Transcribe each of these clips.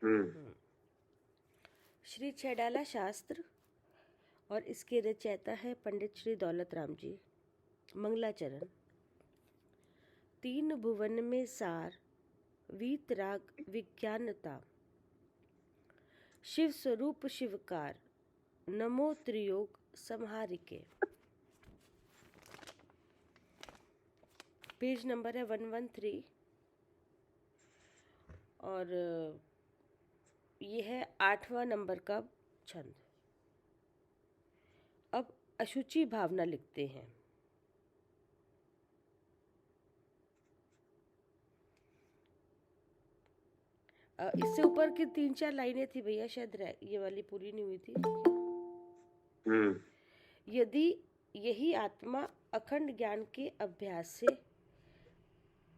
हम्म। श्री छैडाला शास्त्र और इसके रचयिता है पंडित श्री दौलत राम जी। मंगलाचरण। तीन भुवन में सार, वीतराग विज्ञानता, शिव स्वरूप शिवकार, नमो त्रियोग संहारिके। पेज नंबर है 113 और ये है 8वां नंबर का छंद। अब अशुचि भावना लिखते हैं। इससे ऊपर की 3-4 लाइनें थी भैया, शायद ये वाली पूरी नहीं हुई थी। यदि यही आत्मा अखंड ज्ञान के अभ्यास से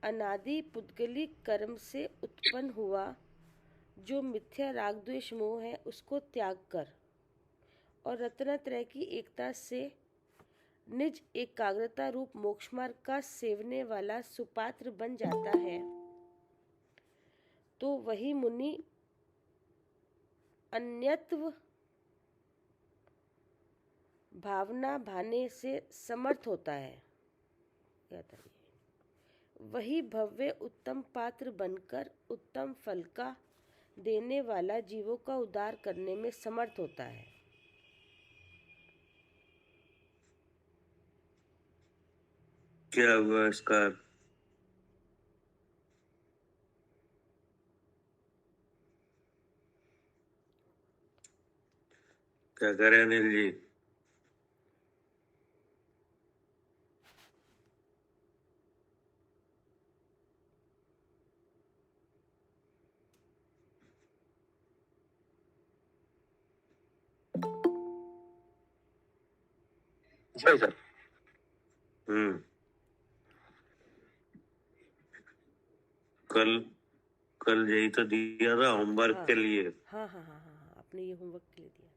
अनादि पुद्गलिक कर्म से उत्पन्न हुआ, जो मिथ्या राग द्वेष मोह है उसको त्याग कर और रत्नत्रय की एकता से निज एकाग्रता रूप मोक्ष मार्ग का सेवने वाला सुपात्र बन जाता है, तो वही मुनि अन्यत्व भावना भाने से समर्थ होता है। वही भव्य उत्तम पात्र बनकर उत्तम फल का देने वाला जीवों का उद्धार करने में समर्थ होता है। क्या हुआ इसका? क्या करे अनिल जी? भाई सर। कल कल यही तो दिया था होमवर्क के लिए। हाँ, आपने ये होमवर्क के लिए दिया था।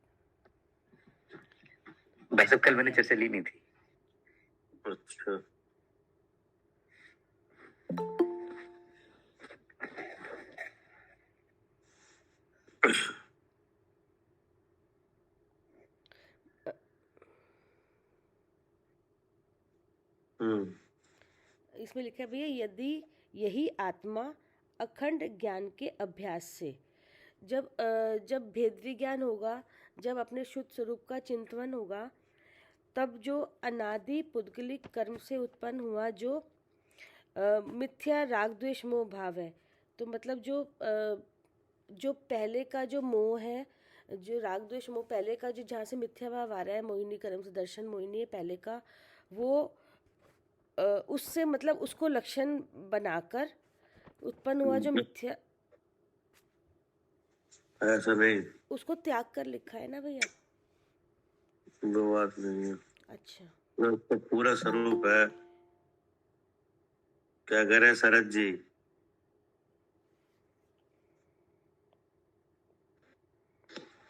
भाई साहब कल मैंने चर्चा ली नहीं थी। अच्छा। इसमें लिखा है भैया, यदि यही आत्मा अखंड ज्ञान के अभ्यास से, जब भेद विज्ञान होगा, जब अपने शुद्ध स्वरूप का चिंतन होगा, तब जो अनादि पुद्गलिक कर्म से उत्पन्न हुआ जो मिथ्या राग द्वेष मोह भाव है, तो मतलब जो पहले का जो मोह है, जो राग द्वेष मोह पहले का जो जहाँ से मिथ्या भाव आ रहा है, मोहिनी कर्म से दर्शन मोहिनी है पहले का, वो उससे मतलब उसको लक्षण बनाकर उत्पन्न हुआ जो मिथ्या, ऐसा नहीं, उसको त्याग कर लिखा है ना भैया। वो बात नहीं है। अच्छा, तो पूरा स्वरूप है। क्या करे शरद जी?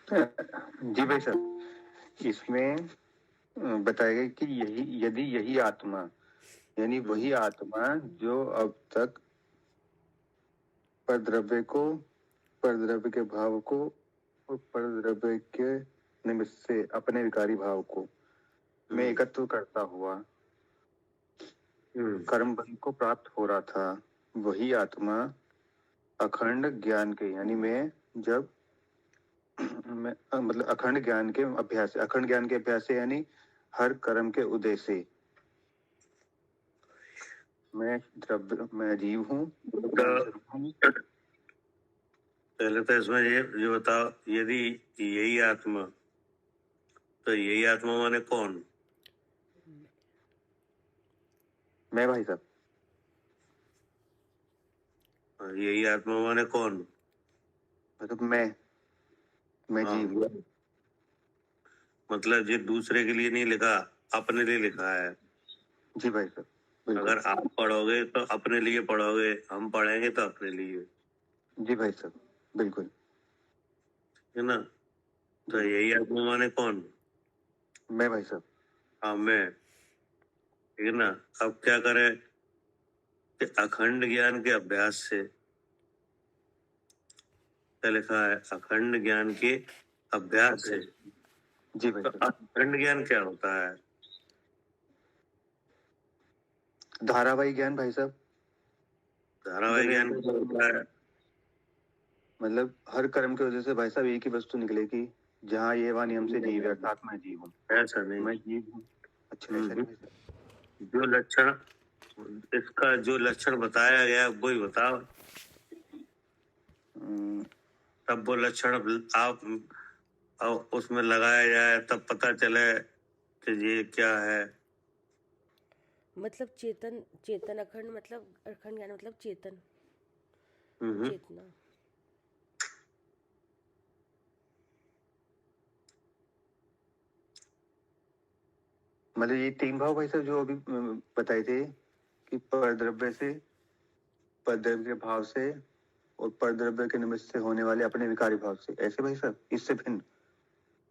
जी भाई साहब, इसमें बताया गया कि यदि आत्मा, यानी वही आत्मा जो अब तक परद्रव्य के भाव को और परद्रव्य के निमित्त से अपने विकारी भाव को में एकत्व करता हुआ कर्म बल को प्राप्त हो रहा था, वही आत्मा अखंड ज्ञान के, यानी मतलब अखंड ज्ञान के अभ्यास से यानी हर कर्म के उदय से मैं जीव हूँ। पहले तो इसमें ये बताओ, यदि यही आत्मा, तो यही आत्मा माने कौन? मैं भाई साहब। यही आत्मा माने कौन? मतलब मैं जीव। मतलब ये दूसरे के लिए नहीं लिखा, अपने लिए लिखा है। जी भाई साहब। अगर आप पढ़ोगे तो अपने लिए पढ़ोगे, हम पढ़ेंगे तो अपने लिए। जी भाई साहब, बिल्कुल है ना? तो यही आत्मा माने कौन? मैं भाई साहब। हाँ, मैं। ठीक है ना? अब क्या करें कि अखंड ज्ञान के अभ्यास से क्या लिखा है? अखंड ज्ञान के अभ्यास से। जी भाई तो साहब। अखंड ज्ञान क्या होता है? धारावाहिक ज्ञान भाई साहब। धारावाहिक ज्ञान क्या होता है? मतलब हर कर्म की वजह से भाई साहब एक ही वस्तु निकलेगी, जहाँ ये वा नियम से जीव है, अर्थात मैं जीव हूँ। ऐसा नहीं। मैं जीव हूँ। अच्छा ऐसा नहीं भाई साहब। जो लक्षण, इसका जो लक्षण बताया गया वही बताओ, तब वो लक्षण आप उसमें लगाया जाए, तब पता चले कि ये क्या है। मतलब चेतन, चेतन अखंड, मतलब अखंड ज्ञान मतलब चेतन, हम्म। चेतना। मतलब ये तीन भाव भाई साहब जो अभी बताए थे, कि परद्रव्य से, परद्रव्य के भाव से, और परद्रव्य के निमित्त से होने वाले अपने विकारी भाव से, ऐसे भाई साहब, इससे भिन्न।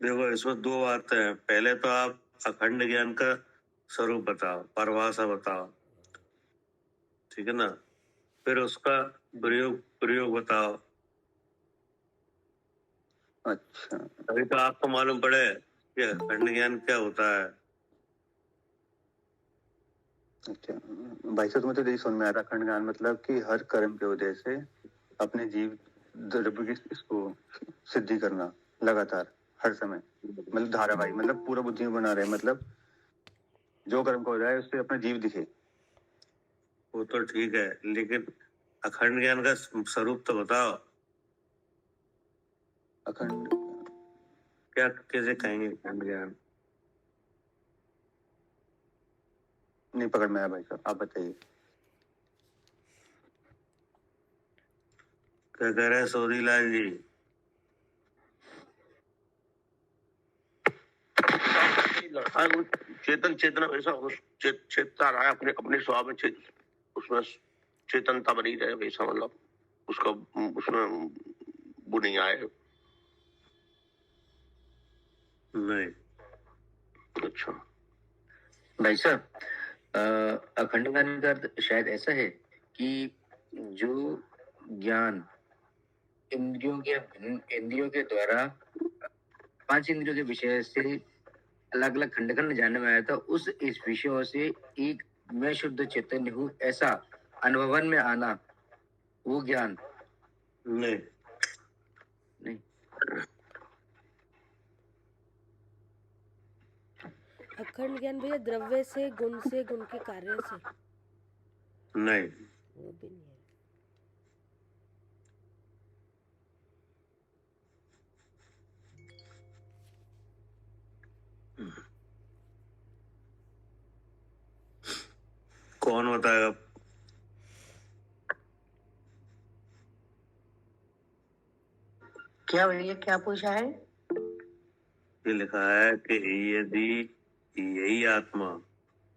देखो, इसमें दो बातें हैं। पहले तो आप अखंड ज्ञान का स्वरूप बताओ, परिभाषा बताओ, ठीक है ना? फिर उसका प्रयोग प्रयोग बताओ। अच्छा अभी तो आपको मालूम पड़े कि अखंड ज्ञान क्या होता है। अच्छा भाई साहब, तुम्हें तो यही समझ में आता, अखंड ज्ञान मतलब कि हर कर्म के उदय से अपने जीव द्रव्य की इसको सिद्धि करना लगातार, हर समय, मतलब धारावाहिक, मतलब पूरा बुद्धि में बना रहे, मतलब जो कर्म को हो जाए उससे अपना जीव दिखे। वो तो ठीक है, लेकिन अखंड ज्ञान का स्वरूप तो बताओ। अखंड क्या कैसे कहेंगे अखंड ज्ञान? नहीं पकड़ में आया भाई साहब, आप बताइए। क्या कह रहे हैं सोरीलाल जी? चेतन चेतना वैसा चेतता रहा है अपने अपने स्वभाव में, उसमें चेतनता बनी रहे वैसा, मतलब उसका उसमें वो नहीं आए। नहीं। अच्छा भाई साहब, अखंड ज्ञान का अर्थ शायद ऐसा है कि जो ज्ञान इंद्रियों के द्वारा पांच इंद्रियों के विषय से अलग अलग खंड खंड जानने में आया था, उस इस विषयों से एक मैं शुद्ध चैतन्य हूँ ऐसा अनुभवन में आना, वो ज्ञान नहीं। नहीं। अखंड ज्ञान भैया द्रव्य से, गुण से, गुण के कार्य से, नहीं। वो भी नहीं है। कौन बताएगा? क्या भैया, क्या पूछा है? ये लिखा है कि यदि यही आत्मा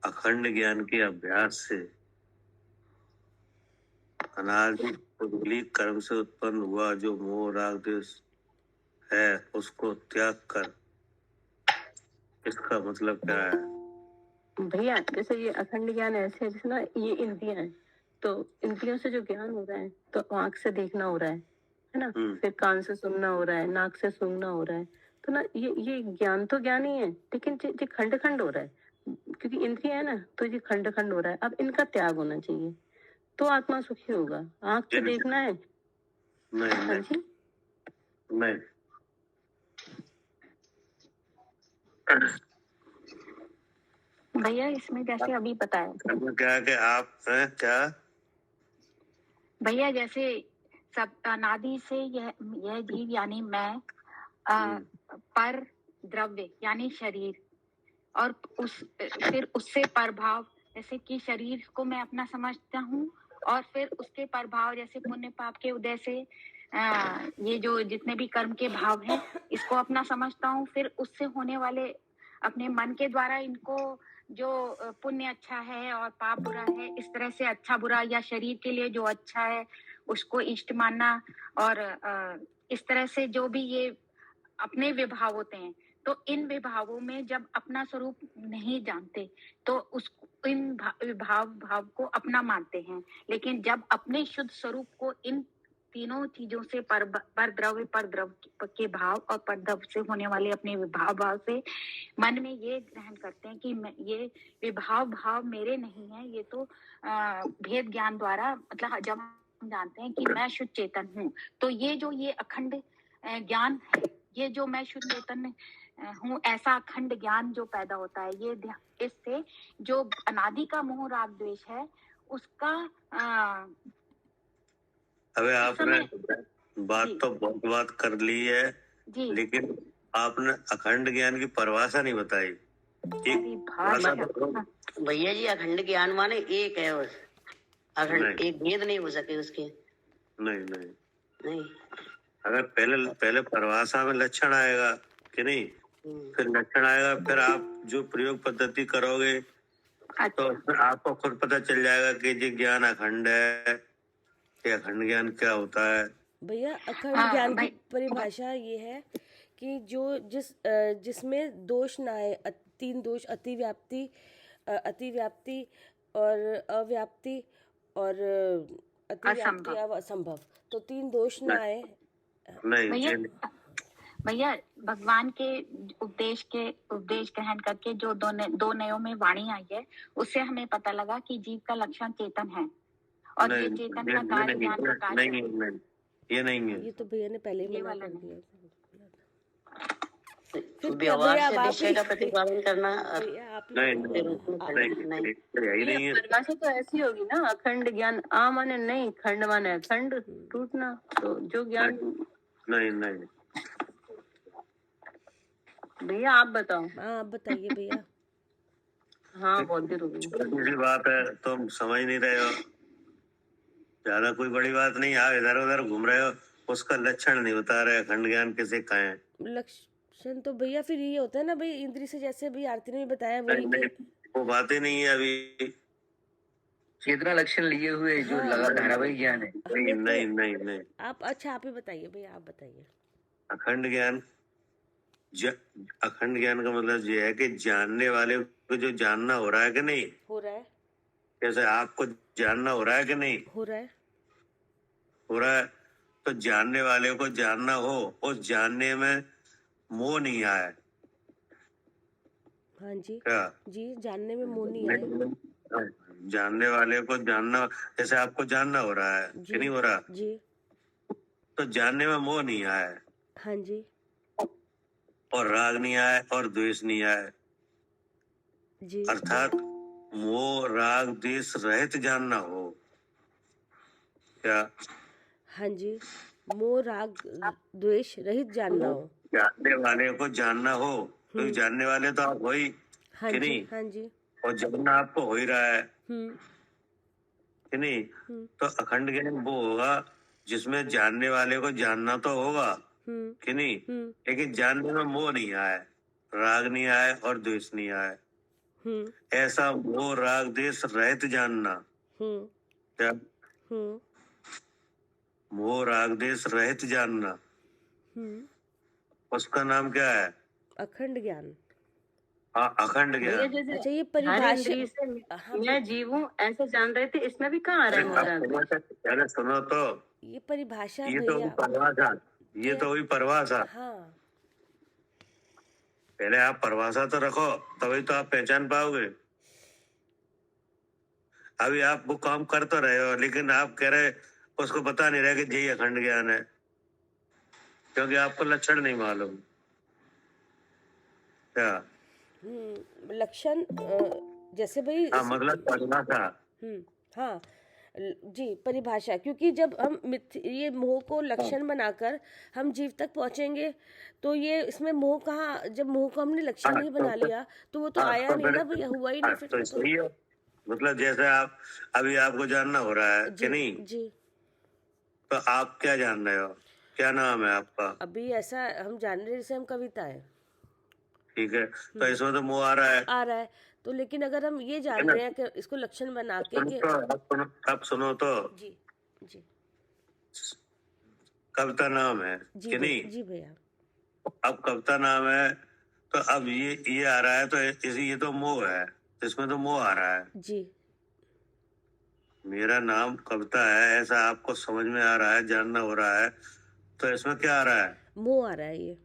अखंड ज्ञान के अभ्यास से अनादि उद्गली कर्म से उत्पन्न हुआ जो मोह राग द्वेष है, उसको त्याग कर, इसका मतलब क्या है? भैया जैसे ये अखंड ज्ञान ऐसे है, जैसे ना ये इंद्रियां हैं, तो इंद्रियों से जो ज्ञान हो रहा है, तो आंख से देखना हो रहा है ना, फिर कान से सुनना हो रहा है, नाक से सूंघना हो रहा है, तो ना ये ज्ञान तो ज्ञान ही है, लेकिन ये खंड खंड हो रहा है, क्योंकि इंद्रिया है ना, तो ये खंड खंड हो रहा है। अब इनका त्याग होना चाहिए तो आत्मा सुखी होगा। आंख से देखना है। नहीं। हाँ जी। नहीं। भैया इसमें जैसे अभी बताया क्या है कि आप हैं क्या? भैया, जैसे सब अनादि से यह जीव यानी मैं, पर द्रव्य यानी शरीर, और फिर उससे प्रभाव, जैसे कि शरीर को मैं अपना समझता हूँ, और फिर उसके प्रभाव जैसे पुण्य पाप के उदय से ये जो जितने भी कर्म के भाव हैं इसको अपना समझता हूँ, फिर उससे होने वाले अपने मन के द्वारा इनको जो पुण्य अच्छा है और पाप बुरा है, इस तरह से अच्छा बुरा या शरीर के लिए जो अच्छा है उसको इष्ट मानना, और इस तरह से जो भी ये अपने विभाव होते हैं, तो इन विभावों में जब अपना स्वरूप नहीं जानते तो उस इन भाव को अपना मानते हैं, लेकिन जब अपने शुद्ध स्वरूप को इन तीनों चीजों से पर द्रव्य के भाव और पर द्रव्य से होने वाले अपने विभाव भाव से मन में ये ग्रहण करते हैं कि ये विभाव भाव मेरे नहीं है, ये तो भेद ज्ञान द्वारा, मतलब जब हम जानते हैं कि मैं शुद्ध चेतन हूँ, तो ये अखंड ज्ञान है, ये जो मैं शुद्ध चेतन हूँ, ऐसा अखंड ज्ञान जो पैदा होता है, ये इससे जो अनादि का मोह राग द्वेष है उसका अबे आपने बात जी। तो बहुत बात कर ली है, जी लेकिन आपने अखंड ज्ञान की परिभाषा नहीं बताई। एक परिभाषा भैया जी, अखंड ज्ञान माने एक है, बस अखंड, नहीं। एक भेद नहीं हो सके उसके। नहीं नहीं। अगर पहले परिभाषा में लक्षण आएगा कि नहीं, फिर लक्षण आएगा, फिर आप जो प्रयोग पद्धति करोगे तो फिर आपको खुद पता चल जाएगा कि ये ज्ञान अखंड है, कि अखंड ज्ञान क्या होता है। भैया अखंड ज्ञान की परिभाषा ये है कि जो जिसमें दोष ना आए, तीन दोष, अतिव्याप्ति और अव्याप्ति और अतिव्याप्ति और असंभव, तो तीन दोष ना आए। नहीं भैया भगवान के उपदेश ग्रहण करके जो दो नयों में वाणी आई है, उससे हमें पता लगा कि जीव का लक्षण चेतन है और ये चेतन का कार्य ज्ञान प्रकाश है। नहीं, ये नहीं है। ये तो भैया ने पहले ही ये मना वाला कर दिया। व्यवहार से निश्चय का प्रतिपादन करना। नहीं, परिभाषा तो ऐसी होगी ना, अखंड ज्ञान, आ माने नहीं, खंड माने अखंड, टूटना, तो जो ज्ञान। नहीं भैया आप बताओ। हाँ आप बताइए भैया। हाँ बहुत देर हो गई। छोटी सी बात है, तुम समझ नहीं रहे हो, ज्यादा कोई बड़ी बात नहीं। आप इधर उधर घूम रहे हो, उसका लक्षण नहीं बता रहे, अखंड ज्ञान किसे कहें। लक्षण तो भैया फिर ये होता है ना भाई, इंद्री से, जैसे भी आरती ने भी बताया वही के। वो बातें नहीं है अभी। चेतना लक्षण लिए हुए जो धारावाहिक ज्ञान है। नहीं आप अच्छा आप ही बताइए भैया, आप बताइए। अखंड ज्ञान का मतलब ये है कि जानने वाले को जो जानना हो रहा है कि नहीं हो रहा है, जैसे आपको जानना हो रहा है कि नहीं हो रहा है, तो जानने वाले को जानना हो, उस जानने में मोह नहीं आए। हाँ जी क्या जी, जानने में मोह नहीं आए। जानने वाले को जानना, जैसे आपको जानना हो रहा है कि नहीं हो रहा, जी, तो जानने में मोह नहीं आए, हाँ जी, और राग नहीं आए और द्वेष नहीं आए, जी, अर्थात मोह राग द्वेष रहित जानना हो। क्या हाँ जी, मोह राग द्वेष रहित जानना हो। जानने वाले को जानना हो, तो जानने वाले तो आप हो ही, हाँ कि जी, नहीं, हाँ जी, और जानना आपको हो ही रहा है कि नहीं। तो अखंड ज्ञान वो होगा जिसमें जानने वाले को जानना तो होगा कि नहीं, लेकिन जानने में मोह नहीं आए, राग नहीं आए और द्वेष नहीं आए। ऐसा मोह राग द्वेष रहित जानना। क्या मोह राग द्वेष रहित जानना, उसका नाम क्या है? अखंड ज्ञान। हाँ, अखंड ज्ञान। जैसे अच्छा, ये हर परिभाषा इंद्रिय से मैं जीव हूँ ऐसे जान रहे थे, इसमें भी कहाँ आ रहा है मोहराग? पहले सुनो तो, ये परिभाषा ये तो भैया। परिभाषा, ये तो हुई परिभाषा। हाँ, पहले आप परिभाषा तो रखो, तभी तो आप पहचान पाओगे। अभी आप वो काम कर तो रहे हो, लेकिन आप कह रहे उसको पता नहीं रहे कि यही अखंड ज्ञान है, क्योंकि आपको लक्षण नहीं मालूम। क्या लक्षण, जैसे भाई हाँ, मतलब परिभाषा। हाँ जी, परिभाषा, क्योंकि जब हम ये मोह को लक्षण बनाकर हम जीव तक पहुंचेंगे, तो ये इसमें मोह कहाँ, जब मोह को हमने लक्षण ही बना लिया तो वो तो आया नहीं ना भैया, हुआ ही नहीं फिर तो सही है। मतलब जैसे आप अभी आपको जानना हो रहा है कि नहीं जी, तो आप क्या जान रहे हो, क्या नाम है आपका? अभी ऐसा हम जान रहे जैसे हम कविता है, ठीक है, तो इसमें तो मोह आ रहा है, तो लेकिन अगर हम ये जान रहे हैं कि इसको लक्षण बना के अब सुनो तो, जी जी, कविता नाम है कि नहीं? जी भैया। अब कविता नाम है तो अब ये आ रहा है, तो ये तो मोह है, इसमें तो मोह आ रहा है। जी, मेरा नाम कविता है, ऐसा आपको समझ में आ रहा है, जानना हो रहा है, तो इसमें क्या आ रहा है? मोह आ रहा है ये।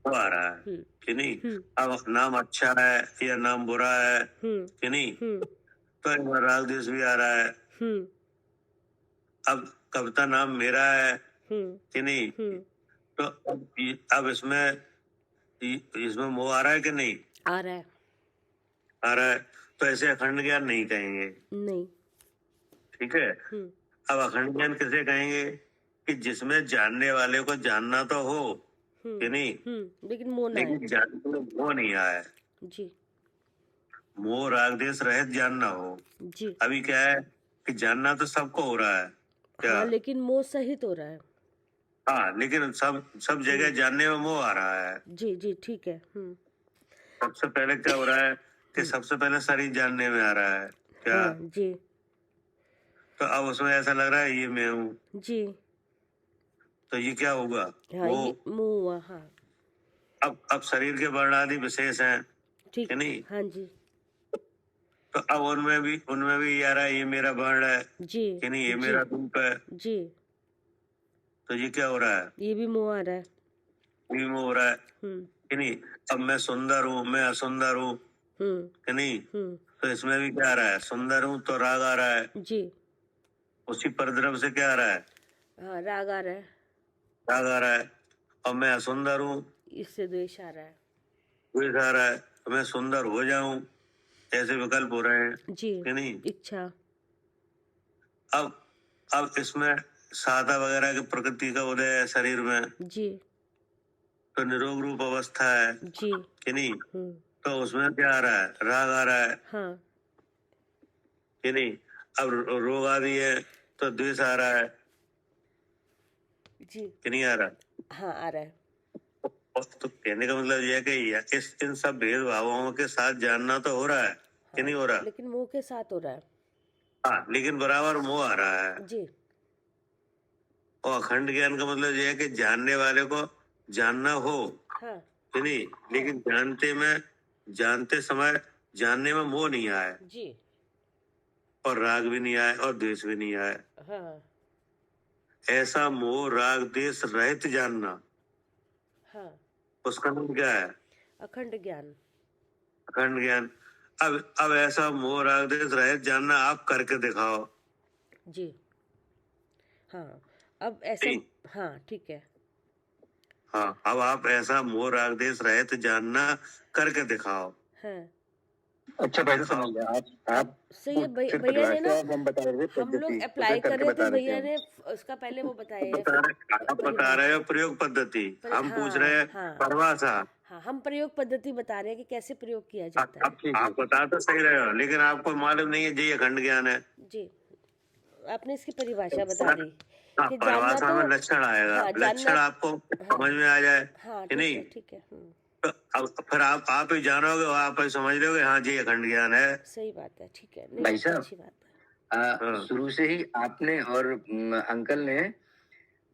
वो आ रहा है हम्म कि नहीं? हम्म अब नाम अच्छा है या नाम बुरा है हम्म कि नहीं, हम्म तो इसमें राग द्वेष भी आ रहा है। हम्म अब कविता नाम मेरा है हम्म कि नहीं, हम्म तो अब इसमें मोह आ रहा है कि नहीं आ रहा है। आ रहा है? तो ऐसे अखंड ज्ञान नहीं कहेंगे, नहीं। ठीक है। हम्म अब अखंड ज्ञान किसे कहेंगे? कि जिसमें जानने वाले को जानना तो हो कि नहीं, लेकिन मोह ना है। लेकिन जानने में मोह नहीं आए, जी मोह राग द्वेष रहित जानना हो। जी। अभी क्या है कि जानना तो सबको हो रहा है क्या? हाँ, लेकिन मोह सहित हो रहा है। हाँ, लेकिन सब जगह जानने में मोह आ रहा है। जी जी, ठीक है। सबसे पहले क्या हो रहा है कि सबसे पहले शरीर जानने में आ रहा है क्या? हाँ जी तो अब उसमें ऐसा लग रहा है ये मैं हूँ, जी। तो ये क्या होगा? हाँ, वो ये मोह हुआ। हाँ अब शरीर के वर्ण आदि विशेष हैं ठीक। कि नहीं, हाँ जी तो अब उनमें भी आ रहा है ये मेरा वर्ण है जी कि नहीं, ये जी मेरा रूप है, जी। तो ये क्या हो रहा है? ये भी मोह आ रहा है। ये मोह हो रहा है हम्म कि नहीं। अब मैं सुंदर हूँ, मैं असुंदर हूँ हम्म कि नहीं, हम्म तो इसमें भी क्या आ रहा है? सुंदर हूँ तो राग आ रहा है, जी। उसी परद्रव से क्या आ रहा है? हाँ, राग आ रहा है। राग आ रहा है। और मैं असुंदर हूँ, इससे द्वेष आ रहा है। द्वेष आ रहा है। तो मैं सुंदर हो जाऊं, ऐसे विकल्प हो रहे हैं जी। कि नहीं। इच्छा। अब इसमें सादा वगैरह की प्रकृति का उदय है शरीर में, जी तो निरोग रूप अवस्था है जी। कि नहीं, हम्म तो उसमें क्या आ रहा है? राग आ रहा है हाँ कि नहीं। अब रोग आदि है तो द्वेष आ रहा है जी। कि नहीं आ रहा। हाँ, आ रहा है। और तो कहने का मतलब यह है कि इन सब भेदभावों के साथ जानना तो हो रहा है कि नहीं हो रहा। लेकिन मोह के साथ हो रहा है। हाँ, लेकिन बराबर मोह आ रहा है। जी और अखंड ज्ञान का मतलब यह है कि जानने वाले को जानना हो हाँ कि नहीं, लेकिन जानते समय जानने में मोह नहीं आए, जी और राग भी नहीं आए, और द्वेष भी नहीं आए। हाँ ऐसा मोह राग द्वेष रहित जानना, हाँ। उसका नाम क्या है? अखंड ज्ञान। अखंड ज्ञान। अब ऐसा मोह राग द्वेष रहित जानना आप करके दिखाओ। जी हाँ। अब ऐसे। नहीं। हाँ, ठीक है। हाँ, अब आप ऐसा मोह राग द्वेष रहित जानना करके दिखाओ। हाँ, अच्छा भाई तो समझ गया आप सही है। फिर भैया ने ना, परिभाषा हम बता रहे थे हम लोग पद्धति, अप्लाई उसे कर करके रहे बता थे, रहे भैया थे ने उसका पहले वो बताया है। आप बता रहे हो प्रयोग पद्धति, हम पूछ रहे हैं हाँ परिभाषा। हाँ, हम प्रयोग पद्धति बता रहे हैं कि कैसे प्रयोग किया जाता है। आप बता तो सही रहे हो, लेकिन आपको मालूम नहीं है जी अखंड ज्ञान है। जी, आपने इसकी परिभाषा बता दी हाँ, कि जानना परिभाषा तो। में लक्षण आएगा। हाँ, लक्षण आपको समझ में आ जाए हाँ, कि नहीं, ठीक है। तो अब फिर आप ही जानोगे, आप ही समझ लोगे हाँ जी अखंड ज्ञान है। सही बात है, ठीक है। भाई साहब, अच्छी बात है। शुरू से ही आपने और अंकल ने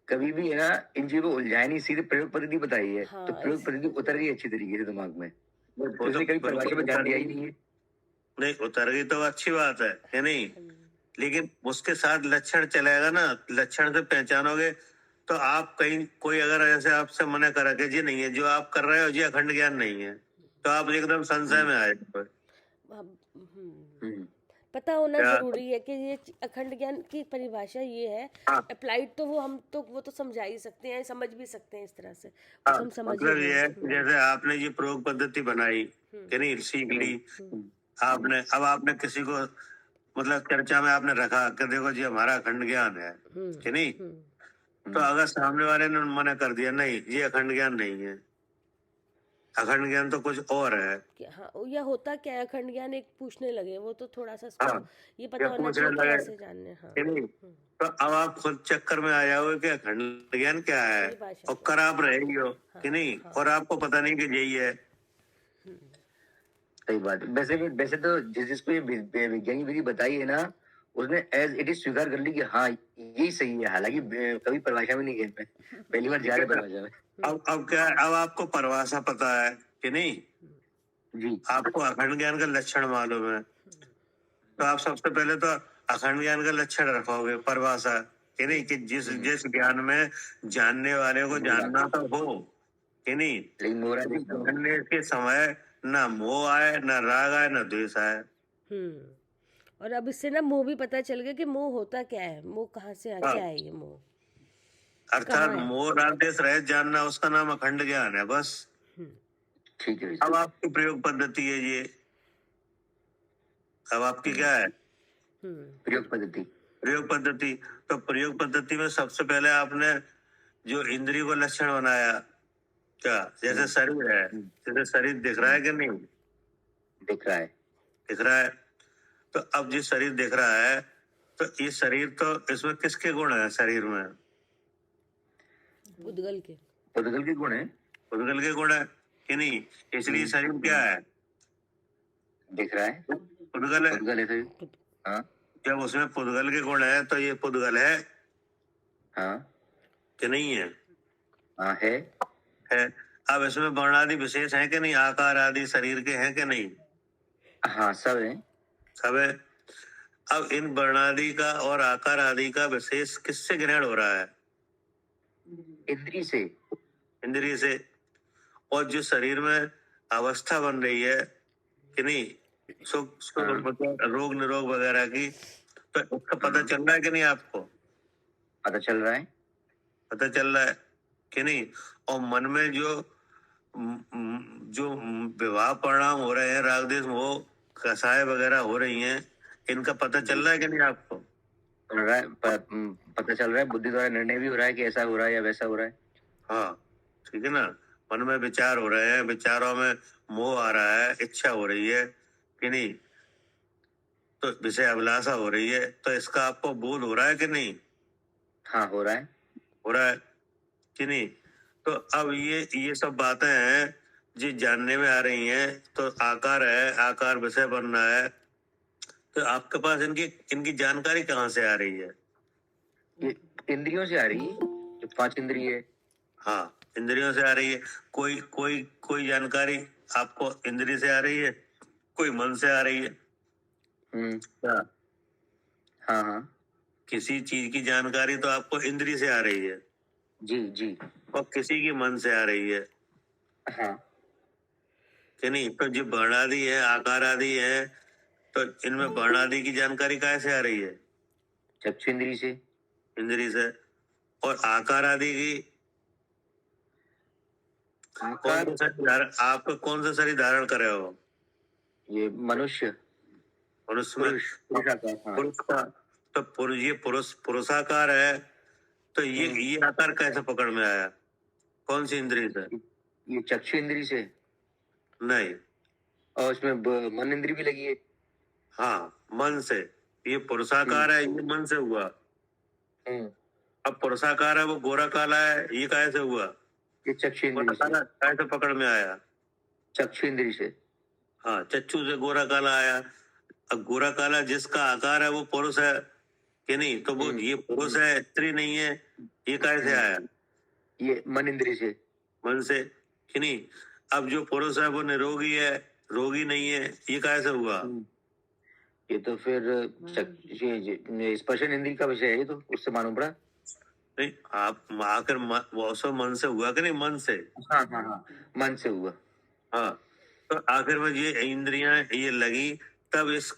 कभी भी है ना इन चीजों को उलझाया नहीं, सीधे प्रयोग पद्धति बताई है। हाँ, तो प्रयोग पद्धति उतर गई अच्छी तरीके से दिमाग में, उसने कभी परिभाषा में ध्यान दिया ही नहीं है। नहीं, उतर गई तो अच्छी बात है नहीं, लेकिन उसके साथ लक्षण चलेगा ना, लक्षण से पहचानोगे तो आप कहीं कोई अगर ऐसे आपसे मना करा के जी नहीं है जो आप कर रहे हो जी अखंड ज्ञान नहीं है, तो आप एकदम संशय में आए। पता होना जरूरी है कि ये अखंड ज्ञान की परिभाषा ये है। अप्लाइड तो वो तो समझा ही सकते हैं, समझ भी सकते हैं इस तरह से। हम समझ मतलब ये है जैसे आपने ये प्रयोग पद्धति बनाई कि नहीं, सीख ली आपने, अब आपने किसी को मतलब चर्चा में आपने रखा कि देखो जी हमारा अखंड ज्ञान है कि नहीं, तो अगर सामने वाले ने मना कर दिया नहीं ये अखंड ज्ञान नहीं है, अखंड ज्ञान तो कुछ और है। हाँ, या होता क्या है अखंड ज्ञान, एक पूछने लगे वो तो थोड़ा सा ये पता या होना पूछने चाहिए लगे कैसे जानने। हाँ, कि नहीं, तो अब आप खुद चक्कर में आ जाओगे कि अखंड ज्ञान क्या है, और कर आप रहेगी हो कि नहीं, और आपको पता नहीं कि यही है। सही बात है। वैसे तो जिसको ये विज्ञानी विधि बताई है ना, उसने एज इट इज स्वीकार कर ली कि हाँ यही सही है। हालांकि कभी परिभाषा में नहीं गए, मैं पहली बार जा रहे परिभाषा में। अब क्या है, अब आपको परिभाषा पता है कि नहीं जी, आपको अखंड ज्ञान का लक्षण मालूम है, तो आप सबसे पहले तो अखंड ज्ञान का लक्षण रखोगे, परिभाषा, कि नहीं, कि जिस ज्ञान में जानने वाले को जानना तो हो, कि नहीं, लेकिन मोरा देखना हो। जानने के समय ना मोह आए, ना राग आए, ना द्वेष आए। और अब इससे ना मोह भी पता चल गया कि मोह होता क्या है, मोह कहाँ से हाँ। क्या है ये मोह, अर्थात कहाँ है? मोह राग द्वेष रहित जानना, उसका नाम अखंड ज्ञान है, बस। ठीक है। अब आपकी प्रयोग पद्धति है ये, अब आपकी क्या है, प्रयोग पद्धति। प्रयोग पद्धति। तो प्रयोग पद्धति में सबसे पहले आपने जो इंद्रिय को लक्षण बनाया, क्या, जैसे शरीर है, जैसे शरीर दिख रहा है कि नहीं, दिख रहा है। दिख रहा है। तो अब जिस शरीर दिख रहा है, तो ये शरीर, तो इसमें किसके गुण है शरीर में? उद्गल के, उद्गल के गुण है। उद्गल के गुण है कि नहीं, इसलिए शरीर क्या है, दिख रहा है, पुद्गल है। उद्गल है शरीर। हाँ जब उसमें पुद्गल के गुण है, तो ये पुद्गल है हाँ कि नहीं है? हाँ है। अब इसमें वर्णादि विशेष है कि नहीं, आकार आदि शरीर के हैं कि नहीं? हाँ सब है। सब है। अब इन वर्णादि का और आकार आदि का विशेष किससे ग्रहण हो रहा है? इंद्रिय से। इंद्रिय से। और जो शरीर में अवस्था बन रही है कि नहीं, सुख रोग निरोग वगैरह की, तो उसका पता चल रहा है कि नहीं आपको? पता चल रहा है। पता चल रहा है कि नहीं? और मन में जो विवाह परिणाम हो रहे हैं, राग द्वेष मोह कसाय वगैरह हो रही हैं, इनका पता चल रहा है कि नहीं आपको? पता चल रहा है, बुद्धि द्वारा निर्णय भी हो रहा है कि ऐसा हो रहा है या वैसा हो रहा है। हाँ, ठीक है ना। मन में विचार हो रहे हैं, विचारों में मोह आ रहा है, इच्छा हो रही है कि नहीं, तो विषय अभिलाषा हो रही है, तो इसका आपको बोध हो रहा है कि नहीं? हाँ हो रहा है। हो रहा है कि नहीं? तो अब ये सब बातें हैं जो जानने में आ रही हैं। तो आकार है, आकार विषय बन रहा है, तो आपके पास इनकी जानकारी कहाँ से आ रही है? ये इंद्रियों से आ रही है, जो 5 इंद्रिय है। हाँ, इंद्रियों से आ रही है। कोई जानकारी आपको इंद्रिय से आ रही है, कोई मन से आ रही है। क्या? हाँ हाँ किसी चीज की जानकारी तो आपको इंद्रिय से आ रही है जी जी। और किसी की मन से आ रही है हाँ कि नहीं? तो जो वर्ण आदि है, आकार आदि है, तो इनमें वर्ण आदि की जानकारी कैसे आ रही है? चक्षु इंद्रिय से। इंद्रिय से। और आकार आदि की आप कौन सा शरीर धारण कर रहे हो? ये मनुष्य। मनुष्य में हाँ। पुरुष का, तो ये पुरुषाकार है, तो ये आकार कैसे पकड़ में आया? कौन सी इंद्रिय से? ये चक्षु इंद्रिय से नहीं, और उसमें मन इंद्रिय भी लगी है। हाँ, मन से। ये पुरुषाकार है, ये मन से हुआ। अब पुरुषाकार है, वो गोरा काला है, ये कैसे हुआ? ये चक्षु इंद्रिय से। कैसे पकड़ में आया? चक्षु इंद्रिय से। हाँ, चक्षु से गोरा काला आया। अब गोरा काला जिसका आकार है वो पुरुष है कि नहीं, तो वो ये पुरुष है, स्त्री नहीं है, ये कैसे आया? ये मन इंद्रिय से। मन से कि नहीं? अब जो पुरुष है वो निरोगी है, रोगी नहीं है, ये कैसे हुआ? ये तो फिर स्पर्शन इंद्रिय का विषय है, ये तो उससे मालूम पड़ा। नहीं, आप आकर वो मन से हुआ कि नहीं? मन से। हाँ हाँ हाँ, मन से हुआ। हाँ, तो आखिर में ये इंद्रियां ये लगी, तब इस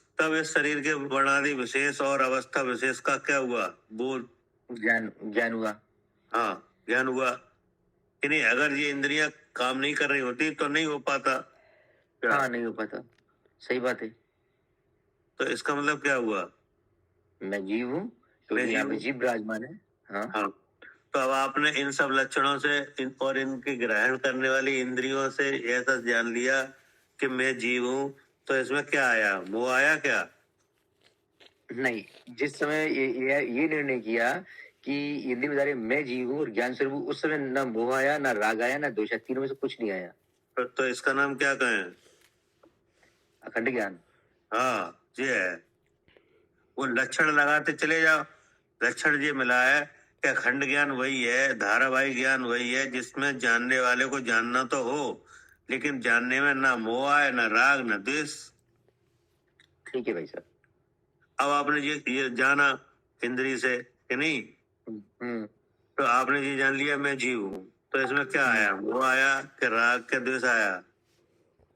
शरीर के वर्णादि विशेष और अवस्था विशेष का क्या हुआ? बोध, ज्ञान हुआ। हाँ, ज्ञान हुआ कि नहीं? अगर ये इंद्रियां काम नहीं कर रही होती तो नहीं हो पाता। हाँ, नहीं हो पाता, सही बात है। तो इसका मतलब क्या हुआ? मैं जीव हूँ, क्योंकि यहाँ पे जीव विराजमान है। हाँ। तो अब आपने इन सब लक्षणों से और इनके ग्रहण करने वाली इंद्रियों से ऐसा जान लिया कि मैं जीव हूँ, तो इसमें क्या आया? मोह आया क्या? नहीं, जिस समय ये निर्णय किया कि इंद्रिय बता रहे मैं जीव हूँ और ज्ञान स्वरूप हूँ, उस समय ना मोह आया, ना राग आया, ना दोष, तीनों में से कुछ नहीं आया। तो इसका नाम क्या कहें? अखंड ज्ञान। हाँ, ये है। वो लक्षण लगाते चले जाओ, लक्षण ये मिला है कि अखंड ज्ञान वही है, धारावाहिक ज्ञान वही है, जिसमें जानने वाले को जानना तो हो, लेकिन जानने में ना मोह आए, ना राग, ना द्वेष। ठीक है भाई साहब। अब आपने ये जाना इंद्री से कि नहीं, तो आपने ये जान लिया मैं जीव हूँ, तो इसमें क्या आया, मोह आया कि राग के द्वेष आया?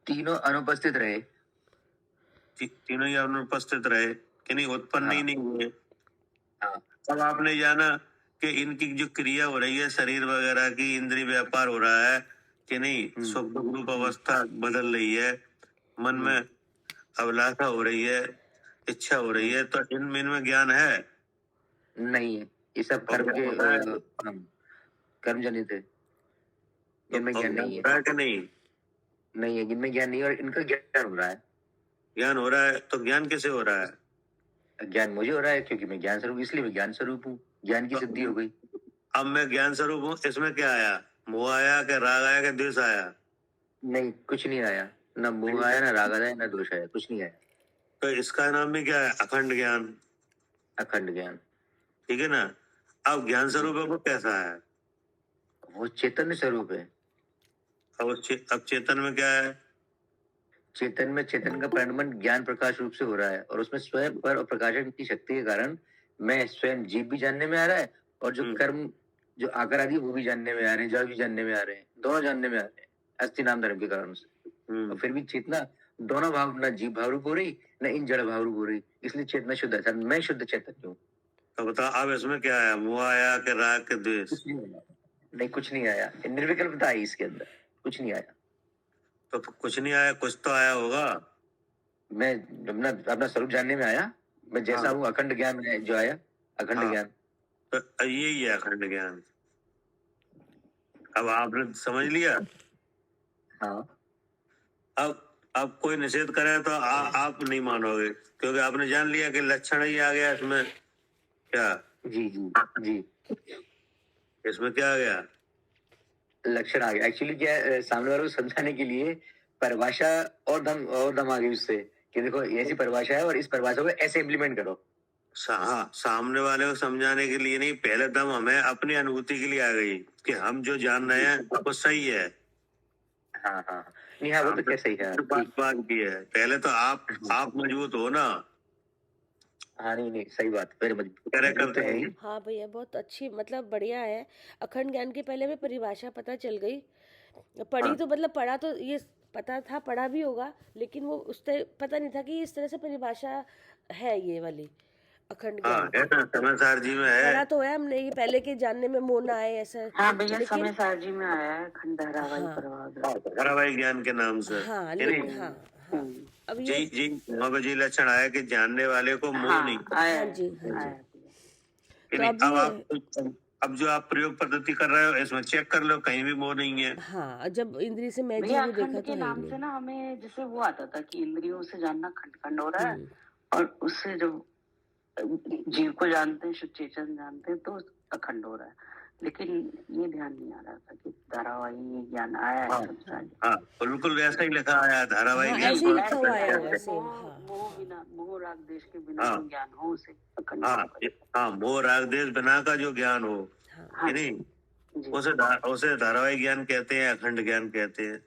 तीनों अनुपस्थित रहे। तीनों ही अनुपस्थित रहे कि नहीं, उत्पन्न ही हाँ। नहीं हुए। हाँ। अब आपने जाना कि इनकी जो क्रिया हो रही है शरीर वगैरह की, इंद्रिय व्यापार हो रहा है कि नहीं, सुख दुख रूप अवस्था बदल रही है, मन में अभिलाषा हो रही है, इच्छा हो रही है, तो इनमें ज्ञान है? नहीं है, ये सब कर्म के कर्म जनित है, इनमें ज्ञान नहीं है। कि नहीं? नहीं है, इनमें ज्ञान नहीं है, और इनका ज्ञान हो रहा है। ज्ञान हो रहा है, तो ज्ञान कैसे हो रहा है? ज्ञान मुझे हो रहा है क्योंकि मैं ज्ञान स्वरूप, इसलिए मैं ज्ञान स्वरूप हूँ, ज्ञान की सिद्धि हो गई। अब मैं ज्ञान स्वरूप हूँ, इसमें क्या आया, मोह आया कि राग आया कि द्वेष आया? नहीं, कुछ नहीं आया, ना मोह आया, ना राग आया, ना दोष आया, कुछ नहीं आया। तो इसका नाम भी क्या है, अखंड ज्ञान। अखंड ज्ञान, ठीक है ना। अब ज्ञान स्वरूप है वो कैसा है? वो चैतन्य स्वरूप है। अब चेतन में क्या है? चेतन में चेतन का परिणमन ज्ञान प्रकाश रूप से हो रहा है, और उसमें स्वयं पर और प्रकाशन की शक्ति के कारण मैं स्वयं जीव भी जानने में आ रहा है, और जो कर्म जो आकर आदि वो भी जानने में आ रहे हैं, जड़ भी जानने में आ रहे हैं, दोनों जानने में आ रहे हैं अस्थि नाम धर्म के कारण से। और फिर भी चेतना दोनों भाव, न जीव भाव रूप हो रही, न इन जड़ भाव रूप हो रही, इसलिए चेतना शुद्ध है, मैं शुद्ध चैतन्य हूँ। तो बता, अब इसमें क्या आया, मोह आया कि राग के द्वेष? नहीं, कुछ नहीं आया, निर्विकल्पता आई इसके अंदर, कुछ नहीं आया। तो कुछ नहीं आया, कुछ तो आया होगा। मैं अपना स्वरूप जानने में आया, मैं जैसा हूँ, अखंड ज्ञान है जो आया, अखंड ज्ञान। तो यही है अखंड ज्ञान। अब आपने समझ लिया। हाँ। अब कोई निषेध करे तो आप नहीं मानोगे, क्योंकि आपने जान लिया कि लक्षण ही आ गया इसमें। क्या? जी जी जी, इसमें क्या आ गया, लक्षण आ गया। एक्चुअली क्या है, सामने वाले को समझाने के लिए परिभाषा और दम आ गई उससे, कि देखो ऐसी परिभाषा है और इस परिभाषा को ऐसे इम्प्लीमेंट करो। सामने वाले को समझाने के लिए नहीं, पहले दम हमें अपनी अनुभूति के लिए आ गई कि हम जो जान रहे हैं वो सही है। हाँ हाँ, नहीं हाँ, वो तो क्या सही है, बात की है, पहले तो आप मजबूत हो ना। हाँ नहीं सही बात, फिर मजबूत तो है ही। हाँ भैया, बहुत अच्छी, मतलब बढ़िया है। अखंड ज्ञान की पहले में परिभाषा पता चल गई, पढ़ी तो मतलब पढ़ा तो ये पता था, पढ़ा भी होगा, लेकिन वो उस तरह पता नहीं था कि इस तरह से परिभाषा है ये वाली अखंड ज्ञान। है ना, समय सार जी में है, पढ़ा तो है हमने, ये पहले के जानने में मोह ना आए ऐसा। हाँ भैया, समय सार जी में आया है खंड धारावाहिक प्रभाव, धारावाहिक ज्ञान के नाम से। हाँ लेकिन हाँ अब ये जी वहाँ जी लक्षण आया कि जानने वाले को मोह नहीं। हाँ जी अब जो आप प्रयोग पद्धति कर रहे हो इसमें चेक कर लो, कहीं भी मोह नहीं है। हाँ, जब इंद्रिय से मैं भैया जीव देखा अखंड तो के है नाम नहीं। से ना हमें जैसे वो आता था कि इंद्रियों से जानना खंड खंड हो रहा है, और उससे जो जीव को जानते हैं, शुद्ध चेतन जानते हैं, तो अखंड हो रहा है। लेकिन ये ध्यान नहीं आ रहा था कि धारावाहिक ज्ञान आया है संसार। हाँ बिल्कुल वैसा ही लिखा आया धारावाहिक हाँ, ज्ञान। ऐसे ही लिखा हुआ आया हुआ सेम। मोह राग देश के बिना जो ज्ञान हो उसे अखंड। हाँ मोह राग देश बिना का जो ज्ञान हो, कि नहीं, उसे धारावाहिक ज्ञान कहते हैं, अखंड ज्ञान कहते हैं,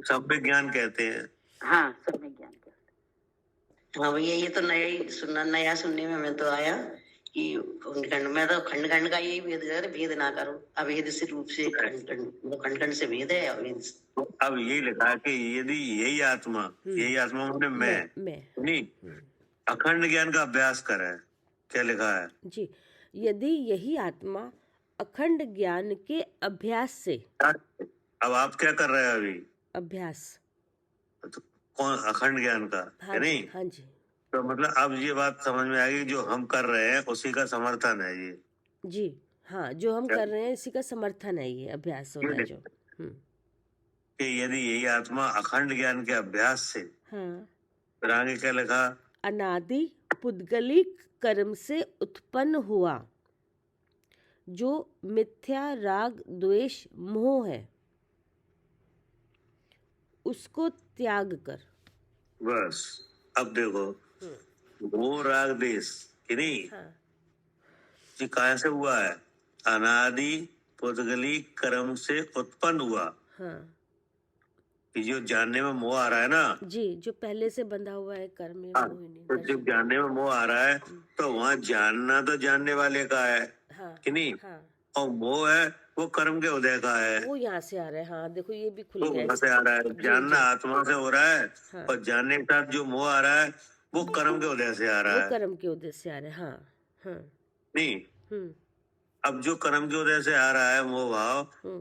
सम्यक ज्ञान कहते हैं। हाँ, सम्यक ज्ञान कहते हैं। हाँ भैया, ये तो नया सुनने में हमें तो आया कि खंड में तो खंड खंड का यही भेद है, भेद ना करो, अभेद से रूप से खंड खंड से भेद है, अभेद। अब यही लिखा कि यदि यही आत्मा मैंने मैं नहीं अखंड ज्ञान का अभ्यास करे, क्या लिखा है जी, यदि यही आत्मा अखंड ज्ञान के अभ्यास से। अब आप क्या कर रहे हैं अभी, अभ्यास तो कौन अखंड ज्ञान का, हाँ है नहीं? हाँ जी, तो मतलब अब ये बात समझ में आ गई, जो हम कर रहे हैं उसी का समर्थन है ये। जी हाँ, जो हम कर रहे हैं इसी का समर्थन है ये अभ्यास हो रहा है जो। कि यदि यही आत्मा अखंड ज्ञान के अभ्यास से, फिर आगे क्या लिखा, अनादि पुद्गलिक कर्म से उत्पन्न हुआ जो मिथ्या राग द्वेष मोह है, उसको त्याग कर। बस अब देखो, मोह राग देश कि नहीं, ये कहाँ से हुआ है, अनादि पुद्गलिक कर्म से उत्पन्न हुआ। कि जो जानने में मोह आ रहा है ना, जी, जो पहले से बंधा हुआ है कर्म में हाँ, मोहिनी तो जब जानने में मोह आ रहा है तो वहाँ जानना तो जानने वाले का है हाँ कि नहीं, हाँ, और मोह है वो कर्म के उदय का है, वो यहाँ से आ रहा है। हाँ देखो ये भी खुल वो गया वहां से आ रहा है। जी जानना जी आत्मा से हो रहा है हाँ, और जानने के साथ जो मोह आ रहा है वो कर्म के उदय से आ वो रहा है, कर्म के उद्देश्य से आ रहा है। हाँ हाँ नहीं। हम्म अब जो कर्म के उदय से आ रहा है मोह भाव,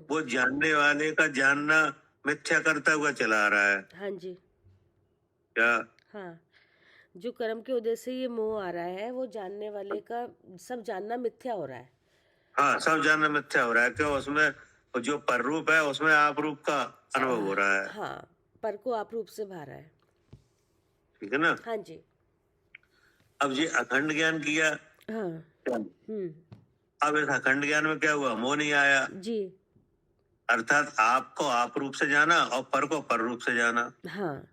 वो जानने वाले का जानना मिथ्या करता हुआ चला आ रहा है हाँ जी क्या। हाँ, जो कर्म के उद्देश्य से ये मोह आ रहा है वो जानने वाले का सब जानना मिथ्या हो रहा है। हाँ, सब जानना मिथ्या हो रहा है, क्यों, उसमें जो पर रूप है उसमें आप रूप का अनुभव हो रहा है, हाँ, पर को आप रूप से भा रहा है। ठीक है ना। हाँ जी अब ये अखंड ज्ञान किया, हाँ अब इस अखंड ज्ञान में क्या हुआ, मोह नहीं आया, जी अर्थात आपको आप रूप से जाना और पर को पर रूप से जाना, हाँ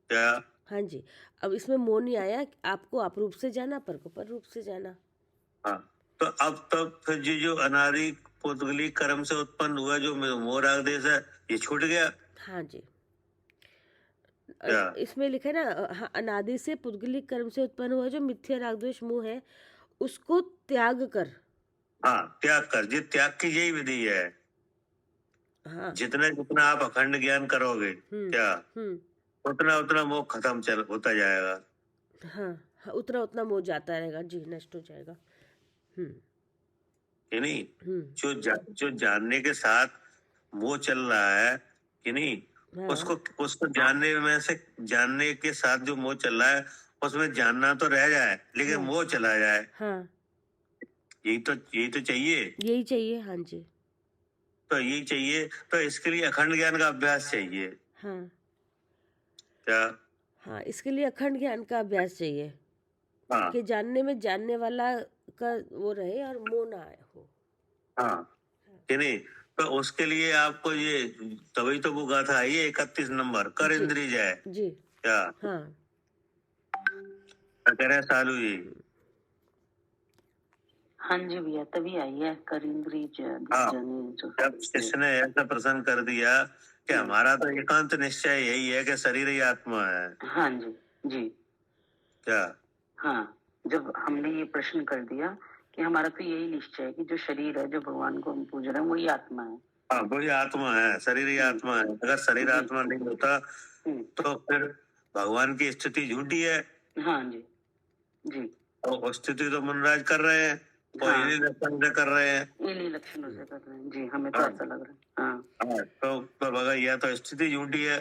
क्या। हाँ जी, अब इसमें मोह नहीं आया, आपको आप रूप से जाना, पर को पर रूप से जाना। हाँ, तो अब तक फिर जो अनादि पुद्गली कर्म से उत्पन्न हुआ जो मोह राग देश है, ये छूट गया हाँ जी क्या। इसमें लिखा है ना, हाँ, अनादि से पुद्गलिक कर्म से उत्पन्न हुआ जो मिथ्या राग द्वेष मोह है उसको त्याग कर। हाँ, त्याग कर, जी त्याग की यही विधि है। हाँ जितना जितना आप अखंड ज्ञान करोगे क्या, उतना उतना मोह खत्म होता जाएगा। हाँ हाँ, उतना उतना मोह जाता रहेगा जी, नष्ट हो जाएगा। कि नहीं, जो जानने के साथ मोह चल रहा है कि नहीं, हाँ उसको जानने के साथ जो मोह चल रहा है उसमें जानना तो रह जाए लेकिन मोह चला जाए, हाँ यही तो चाहिए। यही चाहिए। हाँ जी तो यही चाहिए, तो इसके लिए अखंड ज्ञान का अभ्यास चाहिए हाँ क्या। हाँ, इसके लिए अखंड ज्ञान का अभ्यास चाहिए हाँ कि जानने में जानने वाला का वो रहे और मोह ना आए हो। हाँ, कि नहीं, तो उसके लिए आपको ये तभी तो वो गाथा आई है 31 नंबर, कर जी। इंद्री जाए जी क्या, हाँ क्या कह रहे हैं सालू जी। हाँ जी भैया, तभी आई है करिंद्री हाँ, जो जब इसने ऐसा प्रसन्न कर दिया कि हमारा तो एकांत निश्चय यही है कि शरीर ही आत्मा है। हाँ जी जी क्या, हाँ, जब हमने ये प्रश्न कर दिया कि हमारा तो यही निश्चय है कि जो शरीर है, जो भगवान को हम पूज रहे हैं, वही आत्मा है। हाँ, वही आत्मा है, शरीर ही आत्मा है। अगर शरीर आत्मा नहीं होता तो फिर भगवान की स्थिति झूठी है। हाँ जी जी, और स्थिति तो मनराज कर रहे हैं और हाँ। इन्हीं लक्षण से कर रहे हैं। इन्हीं लक्षणों से कर रहे हैं जी, हमें तो हाँ। ऐसा लग रहा है। हाँ हाँ, तो भगवान यह तो स्थिति झूठी है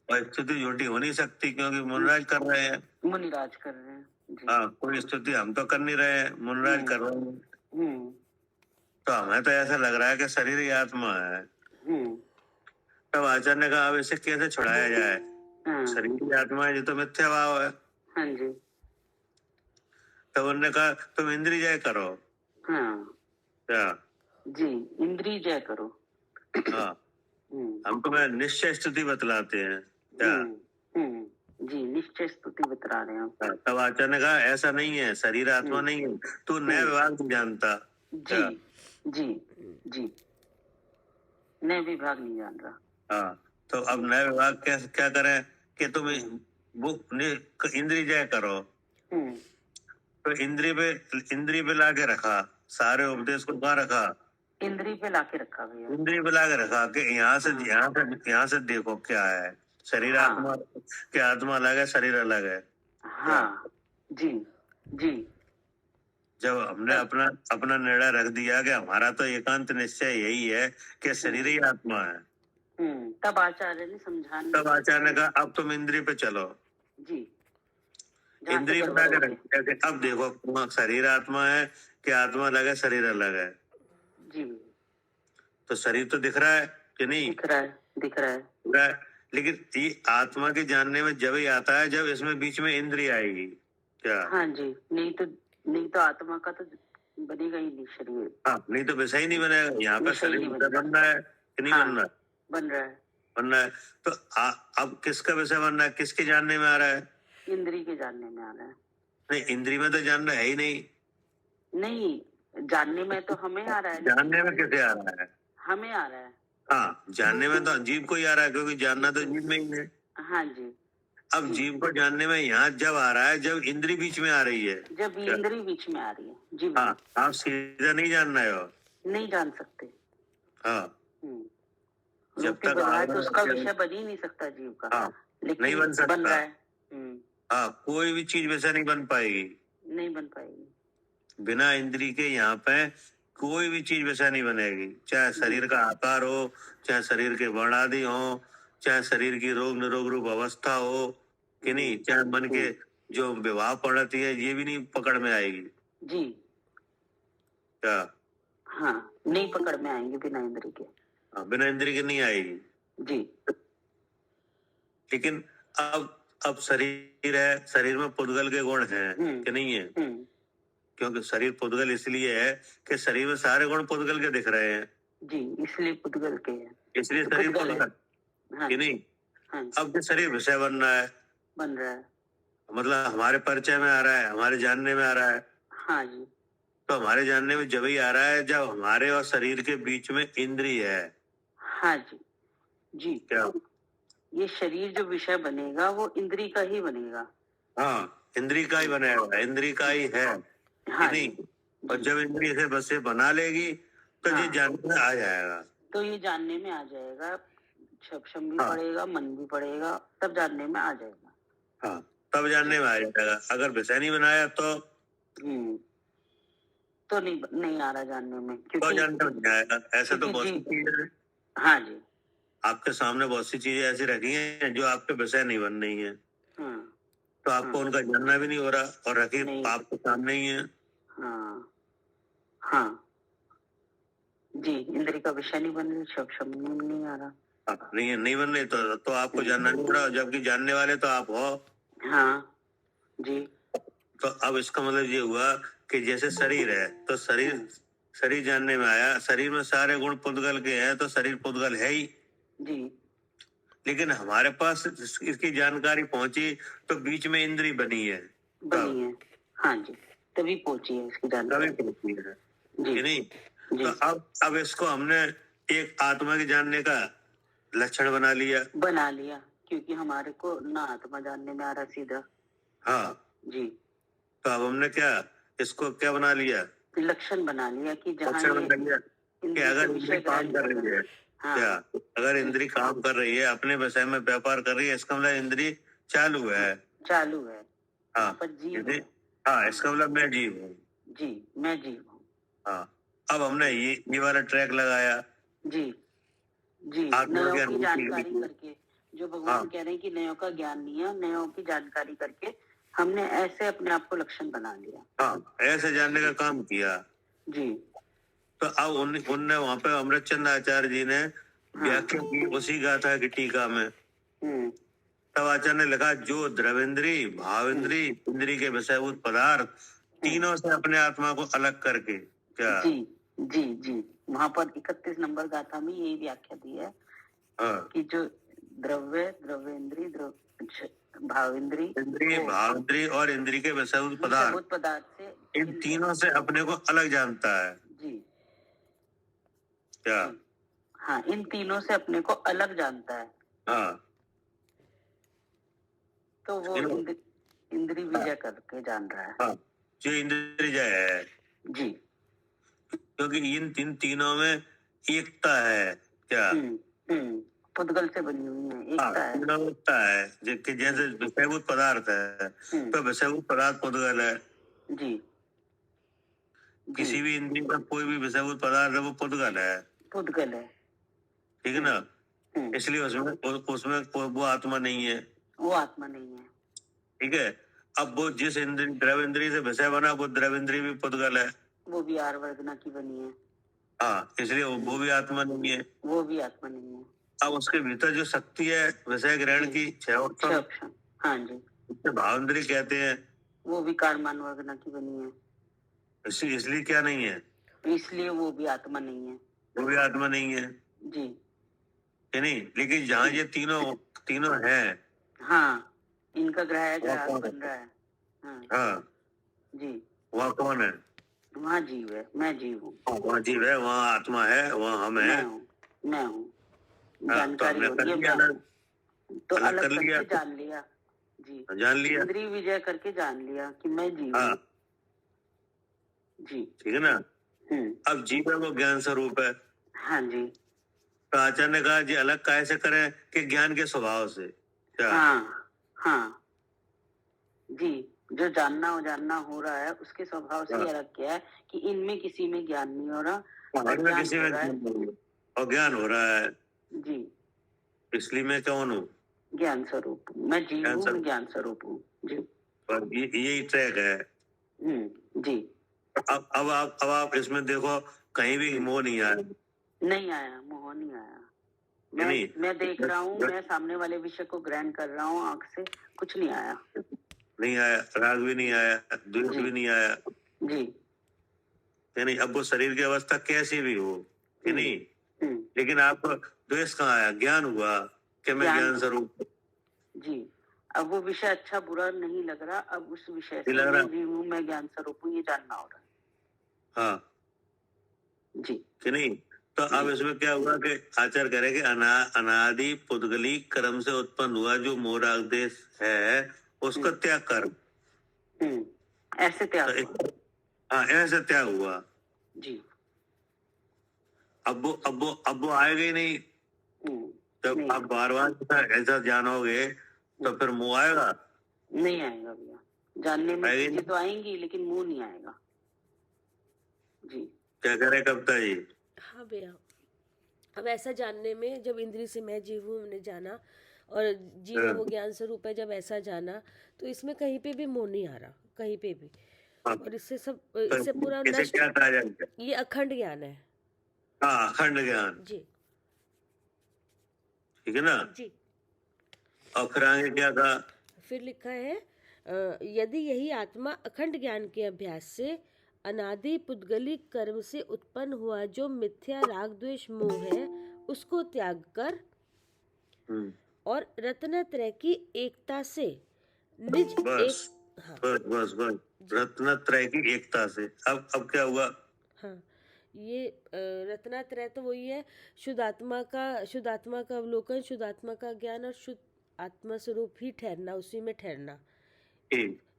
और स्थिति झूठी हो नहीं सकती क्योंकि मनराज कर रहे हैं। मुनिराज कर रहे हैं जी। हाँ, कोई स्थिति हम तो कर नहीं रहे हैं, मनराज कर रहे हैं। तो हमें तो ऐसा लग रहा है कि शरीर ही आत्मा है। तब आचार्य ने कहा अब इसे कैसे छुड़ाया जाए, शरीर ही आत्मा है, ये तो मिथ्या भाव है। हाँ जी, तब उन्होंने कहा तुम इंद्रिय जय करो। हाँ क्या जी, इंद्रिय जय करो। हाँ, हम तुम्हें निश्चय स्तुति बतलाते हैं क्या। जी, निश्चय स्तुति बता रहे हैं आप। तब आचार्य ने कहा ऐसा नहीं है, शरीर आत्मा नहीं है, तू नए विभाग नहीं जानता। जी जी जी, नए विभाग नहीं जान रहा। हाँ, तो अब नए विभाग क्या करें कि तुम इंद्रिय जय करो। तो इंद्रिय पे लाके रखा, सारे उपदेश को कहाँ रखा, इंद्रिय पे लाके रखा भैया। इंद्रिय पे लाके रखा कि यहाँ से देखो क्या है, शरीर हाँ। आत्मा के आत्मा अलग है, शरीर अलग है। हाँ जी जी, जब हमने अपना निर्णय रख दिया कि हमारा तो एकांत निश्चय यही है कि शरीर ही आत्मा है, तब आचार्य ने समझाने, तब आचार्य ने कहा अब तुम इंद्रिय पे चलो। जी, इंद्रिय बना के रख, अब देखो शरीर आत्मा है कि आत्मा अलग है, शरीर अलग है। जी, तो शरीर तो दिख रहा है कि नहीं, दिख रहा है। लेकिन ये आत्मा के जानने में जब ही आता है जब इसमें बीच में इंद्रिय आएगी क्या। हाँ जी, नहीं तो आत्मा का तो बनेगा ही नहीं शरीर। हाँ, नहीं तो वैसा ही नहीं बनेगा। यहाँ पर शरीर बन रहा है कि नहीं बन रहा है, बन रहा है। तो अब किसका विषय बन रहा है, किसके जानने में आ रहा है, इंद्रिय के जानने में आ रहा है। नहीं, इंद्रिय में तो जानना है ही नहीं। नहीं, जानने में तो हमें आ रहा है। जानने में कैसे आ रहा है, हमें आ रहा है। हाँ, जानने में तो जीव को ही आ रहा है, क्योंकि जानना तो जीव में ही है। हाँ जी, अब जीव को जानने में यहाँ जब आ रहा है, जब इंद्री बीच में आ रही है। जब क्या? इंद्री बीच में आ रही है जी, हाँ, आप सीधा नहीं जानना है। और नहीं जान सकते। हाँ, जब रूपी तक पदार्थ आगे- उसका विषय बन ही नहीं सकता जीव का, हाँ, लेकिन नहीं बन सकता। बन रहा है। हाँ, कोई भी चीज वैसा नहीं बन पाएगी नहीं बन पाएगी। बिना इंद्री के। यहाँ पे कोई भी चीज वैसा नहीं बनेगी, चाहे शरीर का आकार हो, चाहे शरीर के वर्ण आदि हो, चाहे शरीर की रोग निरोग रूप अवस्था हो कि नहीं, चाहे मन के जो विवाह पड़ती है, ये भी नहीं पकड़ में आएगी। जी क्या? हाँ, नहीं पकड़ में आएंगे बिना इंद्री के। हाँ, बिना इंद्री के नहीं आएगी जी। लेकिन अब शरीर है, शरीर में पुद्गल के गुण हैं कि नहीं है? क्योंकि शरीर पुद्गल इसलिए है कि शरीर में सारे गुण पुद्गल के दिख रहे हैं जी, इसलिए पुद्गल के हैं, इसलिए शरीर पुद्गल है। पुद्गल हाँ कि नहीं। हाँ जी, अब जो शरीर विषय बन रहा है, बन रहा है। मतलब हमारे परिचय में आ रहा है, हमारे जानने में आ रहा है। हाँ जी, तो हमारे जानने में जब ही आ रहा है जब हमारे और शरीर के बीच में इंद्रिय है। हाँ जी, जी। क्या? ये शरीर जो विषय बनेगा वो इंद्री का ही बनेगा। हाँ, इंद्री का ही बनाया, इंद्री का ही है हाँ कि नहीं। जी, और जब इंद्रिय से बस से बना लेगी तो ये हाँ। जानने में आ जाएगा। तो ये जानने में आ जाएगा, शब्द भी हाँ। पड़ेगा, मन भी पड़ेगा, तब जानने में आ जाएगा। हाँ, तब जानने में आ जाएगा। अगर विषय नहीं बनाया तो नहीं आ रहा जानने में, तो क्योंकि जानने में नहीं आएगा। ऐसे तो बहुत सी चीजें हैं, हाँ जी, आपके सामने बहुत सी चीजें ऐसी रखी हैं जो आपके विषय नहीं बन रही है, तो आपको उनका जानना भी नहीं हो रहा और रखी नहीं। आपके सामने ही है। हाँ हाँ जी, इंद्री का विषय नहीं बन रही, शब्द में नहीं आ रहा। नहीं बन रही तो आपको जानना नहीं पड़ा, जबकि जानने वाले तो आप हो। हाँ जी, तो अब इसका मतलब ये हुआ कि जैसे शरीर है तो शरीर जानने में आया, शरीर में सारे गुण पुद्गल के हैं तो शरीर पुद्गल है ही। जी, लेकिन हमारे पास इसकी जानकारी पहुंची तो बीच में इंद्री बनी है। बनी है। हाँ जी, तभी पहुंची है इसकी जानकारी। तभी पहुंची है जी, कि नहीं। जी, तो अब इसको हमने एक आत्मा के जानने का लक्षण बना लिया। क्योंकि हमारे को ना आत्मा जानने में आ रहा सीधा। हाँ जी, तो अब हमने क्या इसको क्या बना लिया, लक्षण बना लिया कि जहाँ लक्षण बना लिया कि इंद्री अगर के इंद्री विषय काम कर रही है, हाँ, क्या अगर इंद्री काम कर रही है, अपने विषय में व्यापार कर रही है, इसका मतलब इंद्री चालू है। हाँ, पर जीव है। हाँ, इसका मतलब मैं जीव हूँ। जी, मैं जीव हूँ। हाँ, अब हमने ये वाला ट्रैक लगाया। जी, आत्मा नयों की की अनुभूति जानकारी हुई। करके, जो भगवान कह रहे हैं कि नयों का ज्ञान नहीं है, नयों की जानकारी करके हमने ऐसे अपने आप को लक्षण बना लिया। हाँ, ऐसे जानने का काम किया। जी, तो अब उनने वहां पे अमृतचंद आचार्य जी ने व्याख्या की उसी गाथा की टीका में। तब आचार्य ने लिखा, जो द्रवेंद्री, भावेंद्री, इंद्री के विषयभूत पदार्थ तीनों से अपने आत्मा को अलग करके, क्या जी, वहां पर 31 नंबर गाथा में यही व्याख्या दी है। हाँ, कि जो द्रव्येंद्री, भावेंद्री, इंद्रिय, भावेंद्री और इंद्री के विषयभूत पदार्थ से इन तीनों से अपने को अलग जानता है। जी, क्या? हाँ, इन तीनों से अपने को अलग जानता है। हाँ, तो वो इंद्री विजय करके जान रहा है। हाँ, जो इंद्रिय है जी, क्योंकि इन तीनों में एकता है। क्या? पुद्गल से बनी हुई है, एकता है। एकता है, जैसे विषयभूत पदार्थ है तो विषयभूत पदार्थ पुद्गल है। जी, किसी भी इंद्रिय का कोई भी विषयभूत पदार्थ है वो पुद्गल है। ठीक है ना। इसलिए उसमें वो आत्मा नहीं है। वो आत्मा नहीं है। ठीक है। अब वो जिस द्रव इंद्रिय से विषय बना वो द्रव इंद्रिय भी पुद्गल है। वो भी आर वर्गना की बनी है। हाँ, इसलिए वो भी आत्मा नहीं है। वो भी आत्मा नहीं है। अब उसके भीतर जो शक्ति है विषय ग्रहण की, छह, हाँ जी, उससे भाव इंद्रिय कहते हैं, वो भी कारमान वर्गना की बनी है। इसलिए क्या नहीं है, इसलिए वो भी आत्मा नहीं है। वो भी आत्मा नहीं है जी, कि नहीं। लेकिन जहाँ ये तीनों हैं, हाँ, इनका ग्राहक बन रहा है। हाँ जी, वहाँ कौन है? वहाँ जीव है, मैं जीव हूँ। वहाँ जीव है, वहाँ आत्मा है, वहाँ हम है। मैं हूँ। जानकारी हमने हो कर रही है लिया ज्ञान, ना, तो अलग अलग कर लिया, करके जान लिया। जी, जान लिया। इंद्रिय विजय करके जान लिया कि मैं जीव हाँ, हूँ। जी। ठीक है ना। अब जीव है वो ज्ञान स्वरूप है। हाँ जी। तो आचार्य ने कहा जी अलग कैसे करें कि ज्ञान के स्वभाव से। क्या? हाँ हाँ जी, जो जानना हो रहा है उसके स्वभाव से ही अलग किया है कि इनमें किसी में ज्ञान नहीं हो रहा और ज्ञान किसी हो में रहा है। और ज्ञान हो रहा है। जी, इसलिए मैं कौन हूँ? ज्ञान स्वरूप, मैं जीव हूँ, मैं ज्ञान स्वरूप हूँ। जी। और यही ट्रैक है। जी। अब आप इसमें देखो कहीं भी मोह नहीं आया। नहीं आया, मोह नहीं आया। नहीं, मैं देख रहा हूँ, मैं सामने वाले विषय को ग्रहण कर रहा हूँ आंख से, कुछ नहीं आया। नहीं आया, राग भी नहीं आया, द्वेष भी नहीं आया। जी। नहीं, अब वो शरीर की अवस्था कैसी भी हो, कि नहीं, लेकिन आपको द्वेष कहाँ आया? ज्ञान हुआ कि मैं ज्ञान स्वरूप। जी, अब वो विषय अच्छा बुरा नहीं लग रहा, अब उस विषय से लग रहा, मैं जीव हूँ, मैं ज्ञान स्वरूप हूँ, ये जानना हो रहा है। हाँ जी, कि नहीं। तो अब इसमें क्या हुआ कि आचार्य कह रहे कि अनादि पुद्गली कर्म से उत्पन्न हुआ जो मोह राग देश है उसका त्याग कर। ऐसे त्याग हुआ। हाँ, ऐसे त्याग हुआ। जी। अब वो आएगा ही नहीं। जब आप बार बार ऐसा जानोगे तो फिर मुंह आएगा? नहीं आएगा भैया, जानने में चीजें तो आएंगी लेकिन मुंह नहीं आएगा। जी, क्या करे कविता जी? हाँ भैया, अब ऐसा जानने में जब इंद्रिय से मैं जीव हूँ हमने जाना और जीव है वो ज्ञान स्वरूप है, जब ऐसा जाना तो इसमें कहीं पे भी मोह नहीं आ रहा, कहीं पे भी। और इससे पूरा नष्ट, क्या कहा जाए? ये अखंड ज्ञान है। हाँ, अखंड ज्ञान। जी, ठीक है ना। जी। और फिर आगे क्या कहा? फिर लिखा है यदि यही आत्मा अखंड ज्ञान के अभ्यास से अनादि पुद्गलिक कर्म से उत्पन्न हुआ जो मिथ्या राग द्वेष मोह है उसको त्याग कर और रत्नत्रय की एकता से निज बस, बस रत्नत्रय की एकता से। अब क्या हुआ? हाँ, ये रत्नात्रय तो वही है, शुद्ध आत्मा का अवलोकन, शुद्ध आत्मा का ज्ञान और शुद्ध आत्मा स्वरूप ही ठहरना, उसी में ठहरना।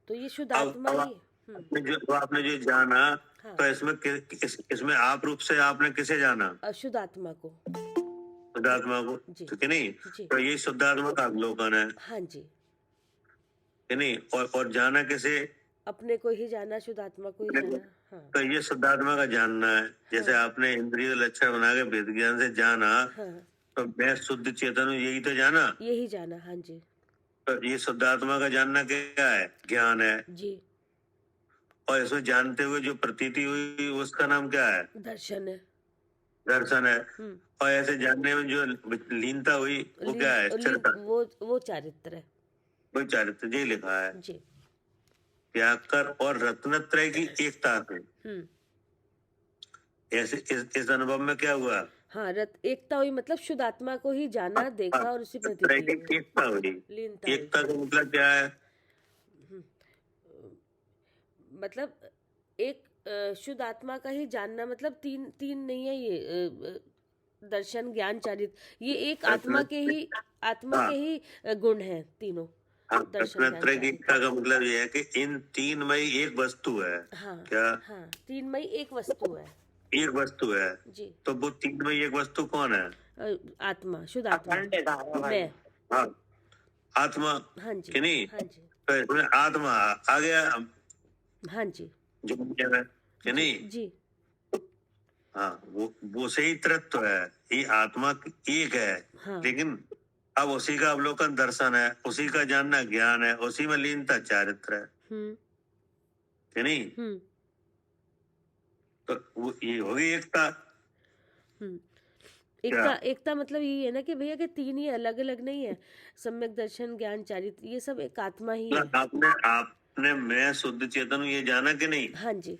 तो ये शुद्ध आत्मा ही। आपने जो जाना, हाँ, तो इसमें आप रूप से आपने किसे जाना? शुद्ध आत्मा को, शुद्ध आत्मा को। ठीक है नहीं। तो ये शुद्ध आत्मा का अवलोकन है। हाँ जी, है नहीं। और जाना किसे? अपने को ही जाना, शुद्ध आत्मा को ही जाना। हाँ, तो ये शुद्ध आत्मा का जानना है। जैसे आपने इंद्रिय लक्षण बना के वेद ज्ञान से जाना, तो मैं शुद्ध चेतन हूँ, यही तो जाना, यही जाना। हाँ जी। तो ये शुद्ध आत्मा का जानना क्या है? ज्ञान है जी। और इसमें जानते हुए जो प्रतीति हुई उसका नाम क्या है? दर्शन है। दर्शन है। और ऐसे जानने में जो लीनता हुई वो क्या है? स्थिरता। वो चारित्र है। वो चारित्र जी लिखा है। जी। त्याग कर और रत्नत्रय की एकता से। ऐसे इस अनुभव में क्या हुआ? हाँ, एकता हुई, मतलब शुद्ध आत्मा को ही जाना, देखा और उसी प्रतीति एकता हुई। एकता का मतलब क्या है? मतलब एक शुद्ध आत्मा का ही जानना, मतलब तीन नहीं है ये दर्शन ज्ञान चारित्र, ये एक आत्मा के ही गुण हैं तीनों। रत्नत्रय की एकता का मतलब ये है कि इन तीन में एक वस्तु है। हाँ, क्या? हाँ, तीन में एक वस्तु है। एक वस्तु है जी। तो वो तीन में एक वस्तु कौन है? आत्मा, शुद्ध आत्मा, मैं। हाँ, आत्मा। हाँ जी। कि नहीं? हाँ जी। तो इसमें आत्मा आ गया। हाँ जी। जो कि नहीं? जी। हाँ, वो सही तत्व है। ये आत्मा एक है। हाँ। लेकिन अब उसी का अवलोकन दर्शन है, उसी का जानना ज्ञान है, उसी में लीनता चारित्र है। कि नहीं? तो वो ये होगी एकता। एकता मतलब ये है ना कि भैया कि तीन ही अलग अलग नहीं है, सम्यक दर्शन ज्ञान चारित्र ये सब एक आत्मा ही है। आपने मैं शुद्ध चेतन ये जाना कि नहीं? हाँ जी।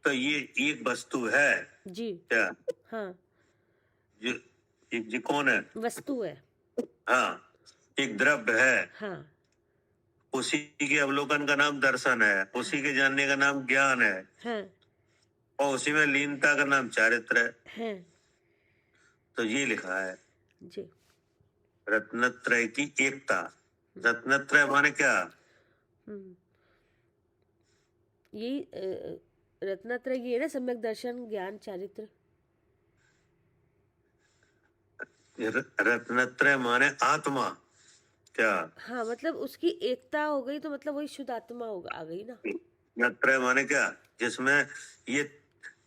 तो ये एक वस्तु है जी। क्या? हाँ, ये कौन है? वस्तु है। हाँ, एक द्रव्य है। हाँ, उसी के अवलोकन का नाम दर्शन है, उसी के जानने का नाम ज्ञान है। हाँ। और उसी में लीनता का नाम चारित्र है। तो ये लिखा है जी। रत्नत्रय की एकता। रत्नत्रय माने क्या? हम्म, यही रत्नत्रय ये है ना, सम्यक दर्शन, ज्ञान, चारित्र। रत्नत्रय माने आत्मा क्या? हाँ, मतलब उसकी एकता हो गई तो मतलब वही शुद्ध आत्मा होगा, आ गई ना। रत्नत्रय माने क्या? जिसमें ये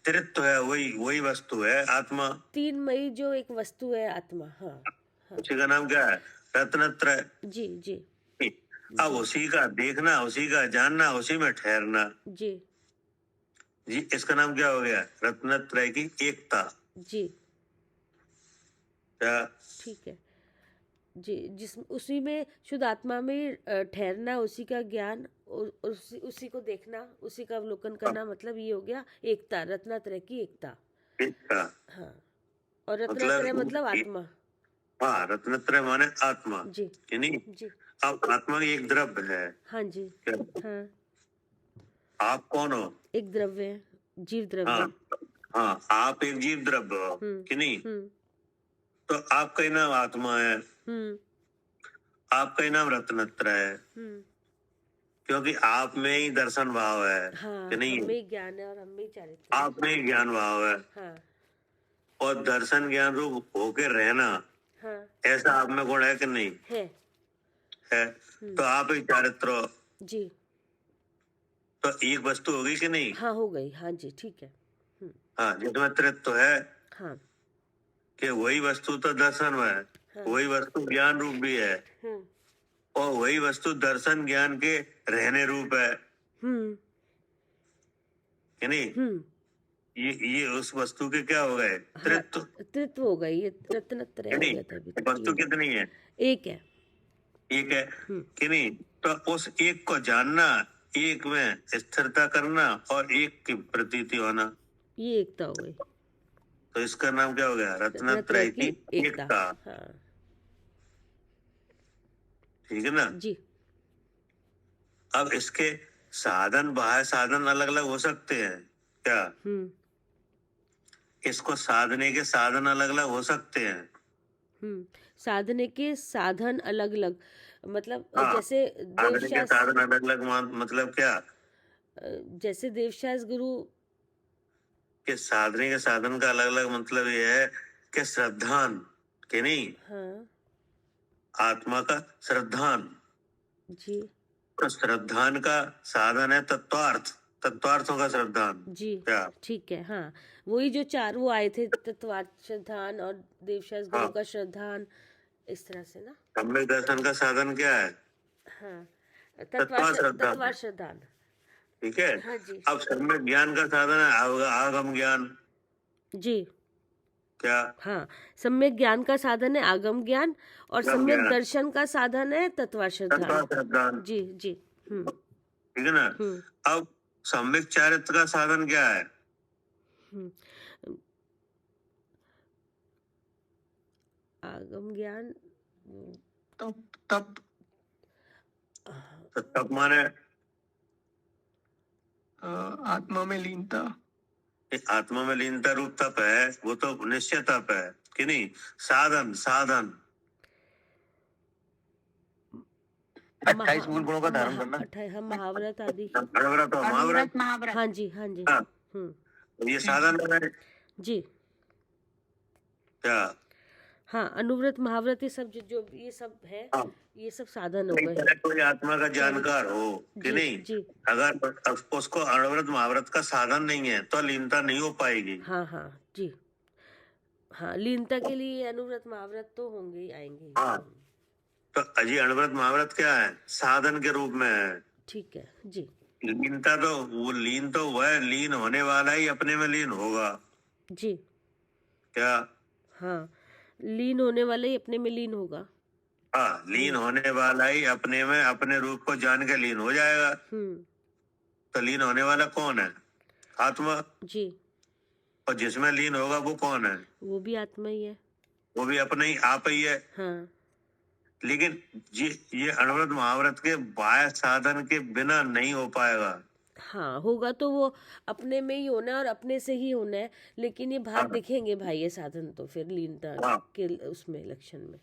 त्रित्व है, वही वही वस्तु है आत्मा। 3 मई जो एक वस्तु है आत्मा। हाँ हाँ उसी का नाम क्या है? रत्नत्रय। जी जी अब उसी का देखना, उसी का जानना, उसी में ठहरना, जी जी इसका नाम क्या हो गया? रत्नत्रय की एकता। जी क्या? ठीक है जी। जिस उसी में शुद्ध आत्मा में ठहरना, उसी का ज्ञान, उसी को देखना, उसी का अवलोकन करना, मतलब ये हो गया एकता, रत्नत्रय की एकता। एकता। हाँ, और रत्नत्रय मतलब आत्मा। हाँ, रत्नत्रय माने आत्मा जी कि नहीं? जी अब आत्मा एक द्रव्य है। हाँ जी। क्या? हाँ, आप कौन हो? एक द्रव्य है, जीव द्रव्य। हाँ हाँ, आप एक जीव द्रव्य हो कि नहीं? तो आपका ही नाम आत्मा है, आपका ही नाम रत्नत्रय है, क्योंकि आप में ही दर्शन भाव है हाँ, कि नहीं? हम में ज्ञान है और हम में चारित्र। आप में ही ज्ञान भाव है। हाँ और दर्शन ज्ञान रूप होके रहना, हाँ ऐसा आप में गुण है कि नहीं? है। तो आप ही चारित्र हो। जी। तो एक वस्तु होगी कि नहीं? हाँ, हो गई। हाँ जी, ठीक है। हाँ, जिसमें त्रित्व है हाँ कि वही वस्तु तो दर्शन है, हाँ। वही वस्तु ज्ञान रूप भी है, और वही वस्तु दर्शन ज्ञान के रहने रूप है कि नहीं? ये उस वस्तु के क्या हो गए? त्रित्व। त्रित्व हो गई, ये रत्नत्रय हो गया था अभी तक। वस्तु कितनी है? एक है। एक है कि नहीं? तो उस एक को जानना, एक में स्थिरता करना और एक की प्रतीति होना, ये एकता हो गई। तो इसका नाम क्या हो गया? रत्नत्रय की एकता। हाँ ठीक है ना जी। अब इसके साधन, बाह्य साधन अलग अलग हो सकते हैं क्या? इसको साधने के साधन अलग अलग हो सकते हैं। साधने के साधन अलग अलग, मतलब हाँ, जैसे साधने के साधन अलग अलग मतलब क्या? जैसे देवशास्त्र गुरु कि साधने के साधन का अलग अलग मतलब ये है कि श्रद्धान के नहीं? हाँ आत्मा का श्रद्धान। जी तो श्रद्धान का साधन है तत्वार्थ, तत्वार्थों का श्रद्धान। जी क्या? ठीक है। हाँ, वही जो 4 वो आए थे, तत्वार्थ श्रद्धान और देवशास्त्र गुरु का श्रद्धान, इस तरह से ना। सम्यक दर्शन का साधन क्या है? हाँ, तत्वार्थ श्रद्धान। ठीक है। हाँ जी। अब सम्यक ज्ञान का साधन है आगम ज्ञान। जी क्या? हाँ, सम्यक ज्ञान का साधन है आगम ज्ञान, और सम्यक दर्शन का साधन है तत्वार्थ श्रद्धान। जी जी ठीक है ना? अब सम्यक चारित्र का साधन क्या है? आगम ज्ञान, तप। तो तप माने आत्मा में लीनता। आत्मा में लीनता रूप तप है, वो तो निश्चय तप है कि नहीं? साधन, साधन 28 मूल गुणों का धारण करना। हम महाव्रत आदि। महाव्रत। हाँ जी हाँ जी। ये साधन है जी। क्या? हाँ, अनुव्रत, महाव्रत, ये सब जो ये सब है, ये सब साधन हो गए। कोई आत्मा का जानकार हो कि नहीं? जी। अगर उसको अनुव्रत महाव्रत का साधन नहीं है तो लीनता नहीं हो पाएगी। हाँ हाँ जी। हाँ, लीनता के लिए अनुव्रत महाव्रत तो होंगे ही, आएंगे। हाँ, तो अजी अनुव्रत महाव्रत क्या है? साधन के रूप में है। ठीक है जी। लीनता तो वह लीन होने वाला ही अपने में लीन होगा। जी। क्या? हाँ, लीन होने वाला ही अपने में लीन होगा। हाँ, लीन होने वाला ही अपने में अपने रूप को जान के लीन हो जाएगा। तो लीन होने वाला कौन है? आत्मा जी। और जिसमें लीन होगा वो कौन है? वो भी आत्मा ही है। वो भी अपने ही आप ही है। हाँ। लेकिन ये अनुव्रत महाव्रत के बाह्य साधन के बिना नहीं हो पाएगा। हाँ, होगा तो वो अपने में ही होना है और अपने से ही होना है, लेकिन ये बाहर हाँ। दिखेंगे भाई ये साधन तो फिर लीनता हाँ। के उसमें लक्षण में।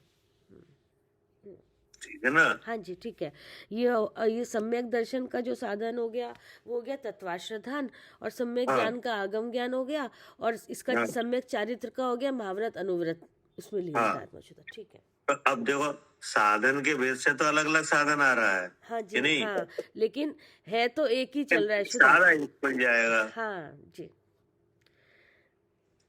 ठीक है ना। हाँ जी, ठीक है। ये सम्यक दर्शन का जो साधन हो गया वो हो गया तत्वाश्रधान, और सम्यक हाँ। ज्ञान का आगम ज्ञान हो गया, और इसका हाँ। सम्यक चारित्र का हो गया महाव्रत अनुव्रत, उसमें लीनता हाँ। आत्मशुद्ध। ठीक है। तो अब देखो, साधन के भेद से तो अलग अलग साधन आ रहा है हाँ कि जी, नहीं। हाँ, लेकिन है तो एक ही चल रहा है शुद्ध सारा आत्मा। एक बन जाएगा हाँ जी,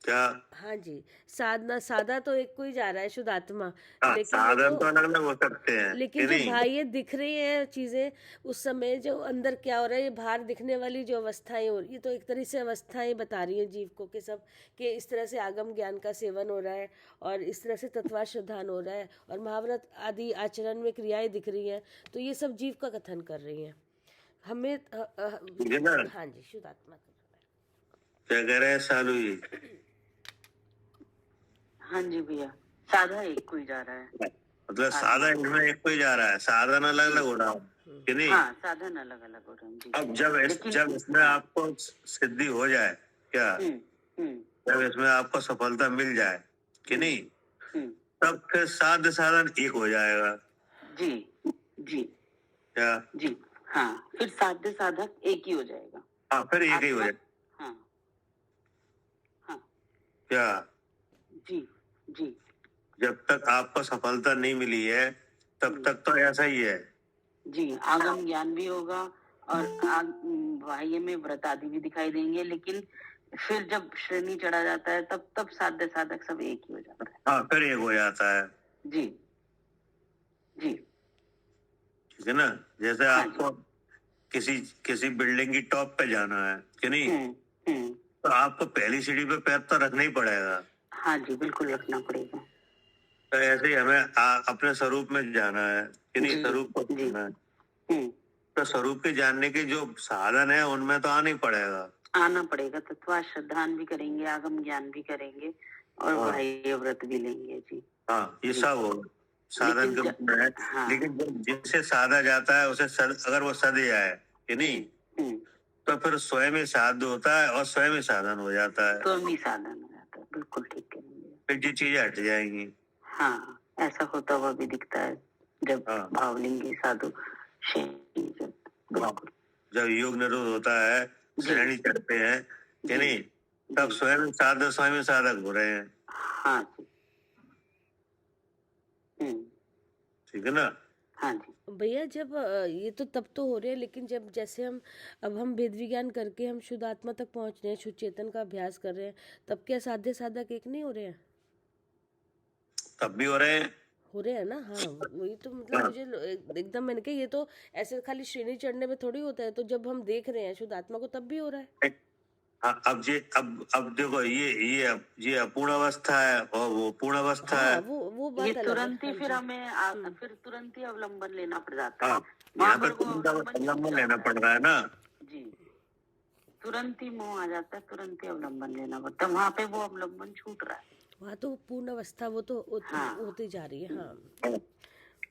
क्या। हाँ जी, सादा तो एक को ही जा रहा है शुद्ध आत्मा, हाँ, लेकिन वो साधन तो तो अलग अलग हो सकते हैं लेकिन कि जो नहीं। भाई ये दिख रही है चीजें, उस समय जो अंदर क्या हो रहा है, ये बाहर दिखने वाली जो अवस्थाएं हो रही, ये तो एक तरह से अवस्थाएं बता रही हैं जीव को कि सब कि इस तरह से आगम ज्ञान का सेवन हो रहा है, और इस तरह से तत्वाश्रधान हो रहा है, और महाव्रत आदि आचरण में क्रियाएं दिख रही हैं, तो ये सब जीव का कथन कर रही हैं हमें। ठीक है ना। हाँ जी, शुद्ध आत्मा का। क्या कह रहे हैं सालू जी। हाँ जी भैया, साधा एक को ही जा रहा है। मतलब साधन इसमें एक को ही जा रहा है, साधन अलग अलग हो रहा है कि नहीं। हाँ, साधन अलग अलग हो रहे हैं जी। अब जब इसमें आपको सिद्धि हो जाए, क्या जब इसमें आपको सफलता मिल जाए कि नहीं, तब फिर साध्य साधन एक हो जाएगा। जी जी क्या। जी, हाँ, फिर साध्य साधक एक ही हो जाएगा। हाँ, फिर एक ही हो जाएगा। हाँ हाँ क्या। जी जी जब तक आपको सफलता नहीं मिली है तब तक तो ऐसा ही है जी, आगम ज्ञान भी होगा और बाह्य में व्रत आदि भी दिखाई देंगे, लेकिन फिर जब श्रेणी चढ़ा जाता है तब साध्य साधक सब एक ही हो जाता है। हाँ, फिर एक हो जाता है। जी जी, ठीक है ना। जैसे आपको किसी बिल्डिंग की टॉप पे जाना है कि नहीं, तो आपको पहली सीढ़ी पे पैर तो रखना ही पड़ेगा। हाँ जी, बिल्कुल रखना पड़ेगा। तो ऐसे ही हमें अपने स्वरूप में जाना है कि नहीं, स्वरूप को जानना है। तो स्वरूप के जानने के जो साधन है उनमें तो आना ही पड़ेगा। आना पड़ेगा, तत्वाश्रद्धान भी करेंगे, आगम ज्ञान भी करेंगे, और बाह्य व्रत भी लेंगे जी। हाँ, ये सब हो साधन के रूप में है। हाँ। लेकिन जब जिनसे साधा जाता है उसे अगर वो सद जाए कि नहीं, तो फिर स्वयं ही साध होता है और स्वयं ही साधन हो जाता है। स्वयं ही साधन हो जाता है, बिल्कुल ठीक करेंगे। फिर ये चीजें हट जाएंगी। हाँ, ऐसा होता हुआ भी दिखता है जब भावलिंगी साधु बिल्कुल। जब योग निरोध होता है, श्रेणी चढ़ते हैं कि नहीं, तब स्वयं साधक स्वयं साधक हो रहे हैं। हाँ जी, ठीक है ना। हाँ जी भैया, जब ये तो तब तो हो रहे हैं, लेकिन जब जैसे हम भेद विज्ञान करके हम शुद्ध आत्मा तक पहुंच रहे हैं, शुद्ध चेतन का अभ्यास कर रहे हैं, तब क्या साध्य साधक एक नहीं हो रहे हैं? तब भी हो रहे हैं। हो रहे हैं ना। हाँ, वही तो मतलब मुझे एकदम मैंने कहा ये तो ऐसे खाली श्रेणी चढ़ने में थोड़ी होता है, तो जब हम देख रहे हैं शुद्ध आत्मा को तब भी हो रहा है। हाँ, अब देखो, ये अपूर्ण अवस्था है और वो पूर्ण अवस्था है। वो बात ये अलग तुरंत है। ही फिर हमें फिर तुरंत ही अवलंबन लेना पड़ जाता है। हाँ, यहाँ पर अवलंबन लेना पड़ रहा है ना जी, तुरंत ही मोह आ जाता है, तुरंत ही अवलंबन लेना पड़ता है। वहाँ पे वो अवलंबन छूट रहा है। वहाँ तो पूर्ण अवस्था वो तो होती जा रही है। हाँ,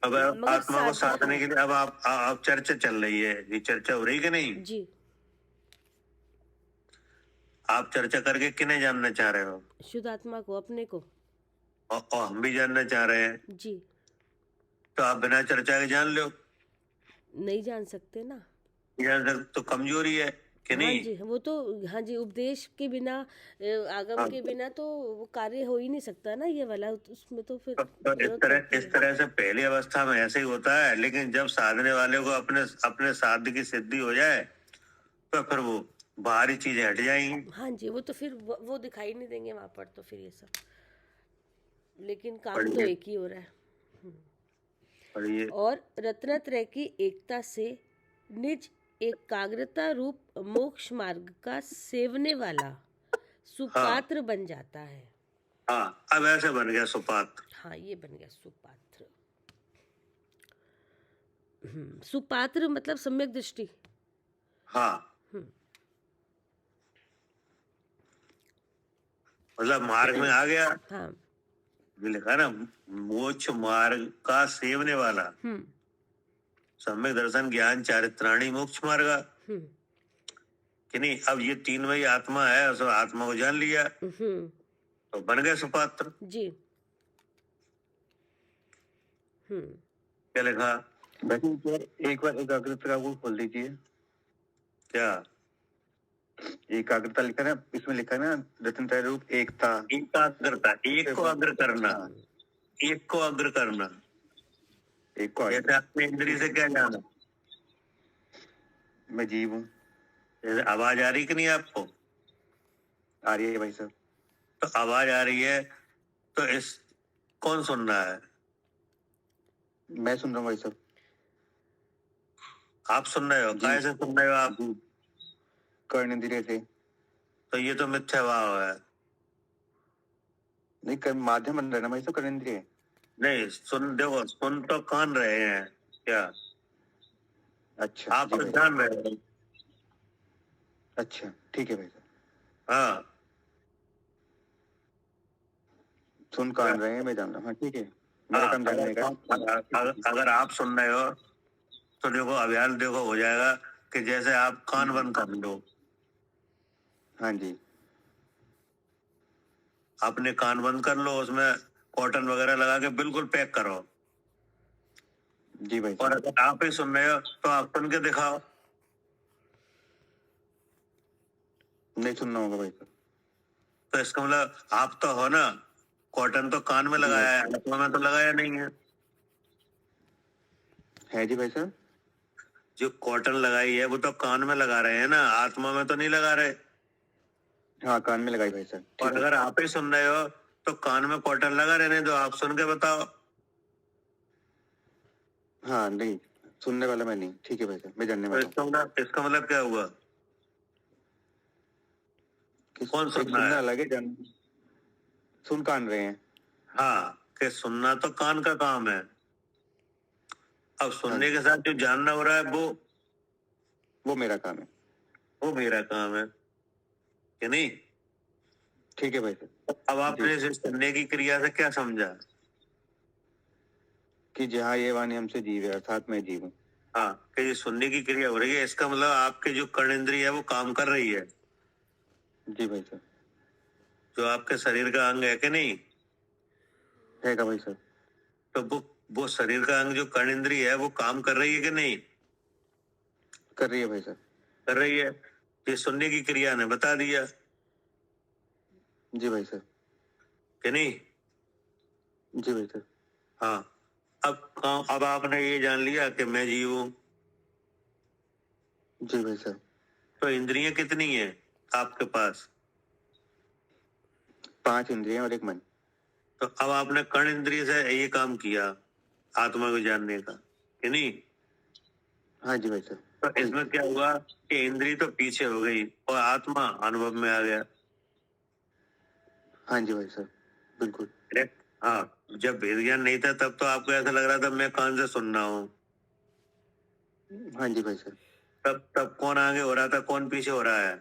अब आत्मा को साधने के लिए अब आप चर्चा चल रही है, ये चर्चा हो रही कि नहीं जी। आप चर्चा करके किन्हें जानना चाह रहे हो? शुद्ध आत्मा को, अपने को। और हम भी जानना चाह रहे हैं जी। तो आप बिना चर्चा के जान लो। नहीं जान सकते ना, तो कमजोरी है कि हाँ नहीं। जी, वो तो हाँ जी, उपदेश के बिना आगम के बिना तो वो कार्य हो ही नहीं सकता ना, ये वाला उसमें तो फिर इस तरह से पहली अवस्था में ऐसे ही होता है, लेकिन जब साधने वाले को अपने साध्य की सिद्धि हो जाए तो फिर वो बाहरी चीजें हट जाएंगी। हाँ जी, वो तो फिर वो दिखाई नहीं देंगे वहां पर तो फिर ये सब, लेकिन काम तो एक ही हो रहा है। और रत्नत्रय की एकता से निज एकाग्रता रूप मोक्ष मार्ग का सेवने वाला सुपात्र बन जाता है। हाँ, अब ऐसे बन गया सुपात्र। हाँ, ये बन गया सुपात्र। सुपात्र मतलब सम्यक दृष्टि। हाँ, मतलब मार्ग में आ गया। हाँ, ये लिखा ना, मोक्ष मार्ग का सेवने वाला, सम्यक दर्शन ज्ञान चारित्राणी मोक्ष मार्ग। कि नहीं। अब ये तीन वही आत्मा है, उस आत्मा को जान लिया तो बन गए सुपात्र। जी। क्या लिखा? वैसे एक बार एकाग्रता को खोल दीजिए। क्या एकाग्रता लिखा ना, इसमें लिखा ना रतन त्रय रूप एकता। एकाग्रता, एक को अग्र करना, एक को अग्र करना। एक को जैसे अपने इंद्रिय से क्या जाना? मैं जीव हूँ। जैसे आवाज आ रही कि नहीं आपको? आ रही है भाई साहब। तो आवाज आ रही है तो इस कौन सुन रहा है? मैं सुन रहा हूँ भाई साहब। आप सुन रहे हो? काय से सुन रहे हो आप? कर्ण इंद्रिय से। तो ये तो मिथ्या भाव है। नहीं, कर्म माध्यम बन रहा है ना भाई साहब, कर्ण इंद्रिय। नहीं, सुन, देखो, सुन तो कान रहे हैं क्या? अच्छा, आप जी तो भाई जान रहे हो। अच्छा, ठीक है भाई साहब। हाँ, सुन कान रहे हैं, मैं जान रहा हूँ। हाँ, ठीक है, मेरा काम जानने का। अगर आप सुन रहे हो तो देखो अभ्यास देखो हो जाएगा कि जैसे आप कान बंद कर लो, हाँ जी, अपने कान बंद कर लो, उसमें कॉटन वगैरह लगा के बिल्कुल पैक करो। जी भाई और साहब। अगर आप ही सुन रहे हो तो आप सुन के दिखाओ। नहीं सुनना होगा भाई साहब। तो इसका मतलब आप तो हो ना, कॉटन तो कान में लगाया है, आत्मा में तो लगाया नहीं है। जी भाई साहब। जो कॉटन लगाई है वो तो कान में लगा रहे हैं ना, आत्मा में तो नहीं लगा रहे। हाँ, कान में लगाई भाई साहब। और अगर आप ही सुन रहे हो तो कान में कॉटन लगा रहने दो, आप सुन के बताओ। हाँ, नहीं सुनने वाला मैं नहीं। ठीक है भाई साहब, मैं जानने वाला हूँ। इसका मतलब क्या हुआ? कौन सुनना है? अलग है, सुन कान रहे हैं। हाँ, कि सुनना तो कान का काम है। अब सुनने के साथ जो जानना हो रहा है वो मेरा काम है। वो मेरा काम है कि नहीं? ठीक है भाई साहब। अब आपने इसे सुनने की क्रिया से क्या समझा? कि जहाँ ये वाणी हमसे जीव है, अर्थात मैं जीव हूँ। हाँ, कि ये सुनने की क्रिया हो रही है, इसका मतलब आपके जो कर्णेंद्रिय है वो काम कर रही है। जी भाई साहब। जो आपके शरीर का अंग है कि नहीं? है का भाई साहब? तो वो शरीर का अंग जो कर्णेंद्रिय है वो काम कर रही है कि नहीं? कर रही है भाई साहब। कर रही है। ये सुनने की क्रिया ने बता दिया। जी भाई साहब। कि नहीं? जी भाई साहब। हाँ, अब आपने ये जान लिया कि मैं जीव हूँ। जी भाई साहब। तो इंद्रियां कितनी है आपके पास? 5 इंद्रियां और 1 मन। तो अब आपने कर्ण इंद्रिय से ये काम किया आत्मा को जानने का, कि नहीं? हाँ जी भाई साहब। तो इसमें क्या हुआ कि इंद्रिय तो पीछे हो गई और आत्मा अनुभव में आ गया। हाँ जी भाई साहब, बिल्कुल। हाँ, जब भेद ज्ञान नहीं था तब तो आपको ऐसा लग रहा था मैं कान से सुन रहा हूँ। हाँ जी भाई साहब। तब कौन आगे हो रहा था, कौन पीछे हो रहा है?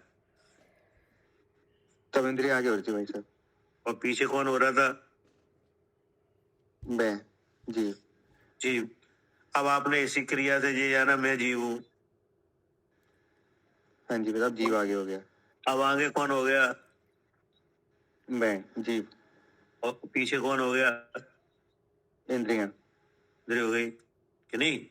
तब इंद्रिया आगे हो रही थी भाई साहब। और पीछे कौन हो रहा था? मैं जी। जीव। अब आपने इसी क्रिया से ये जाना मैं जीव हूँ। हाँ जी भाई साहब, जीव आगे हो गया। अब आगे कौन हो गया? मैं जीव। और पीछे कौन हो गया? इंद्रियां। इंद्रिय हो गई कि नहीं?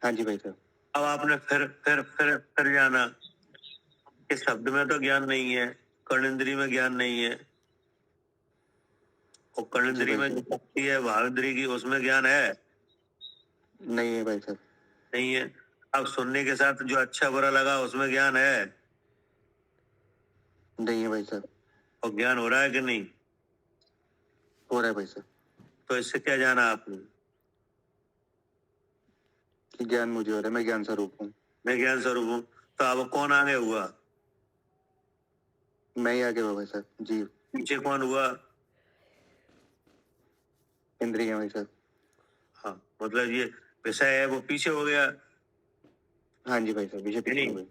हाँ जी भाई साहब। अब आपने फिर जाना कि शब्द में तो ज्ञान नहीं है, कर्णेंद्रिय में ज्ञान नहीं है, और कर्णेंद्रिय में जो शक्ति है भावेंद्रिय की उसमें ज्ञान है? नहीं है भाई साहब। नहीं है। अब सुनने के साथ जो अच्छा बुरा लगा उसमें ज्ञान है? नहीं है भाई साहब। और ज्ञान हो रहा है कि नहीं? हो रहा है भाई साहब। तो इससे क्या जाना आपने? कि ज्ञान मुझे हो रहा है, मैं ज्ञान स्वरूप हूँ। मैं ज्ञान स्वरूप हूँ। तो अब कौन आगे हुआ? मैं ही आगे हुआ भाई साहब, जीव। पीछे कौन हुआ? इंद्रियां भाई साहब। हाँ, मतलब ये विषय है वो पीछे हो गया। हाँ जी भाई साहब, पीछे हो गए।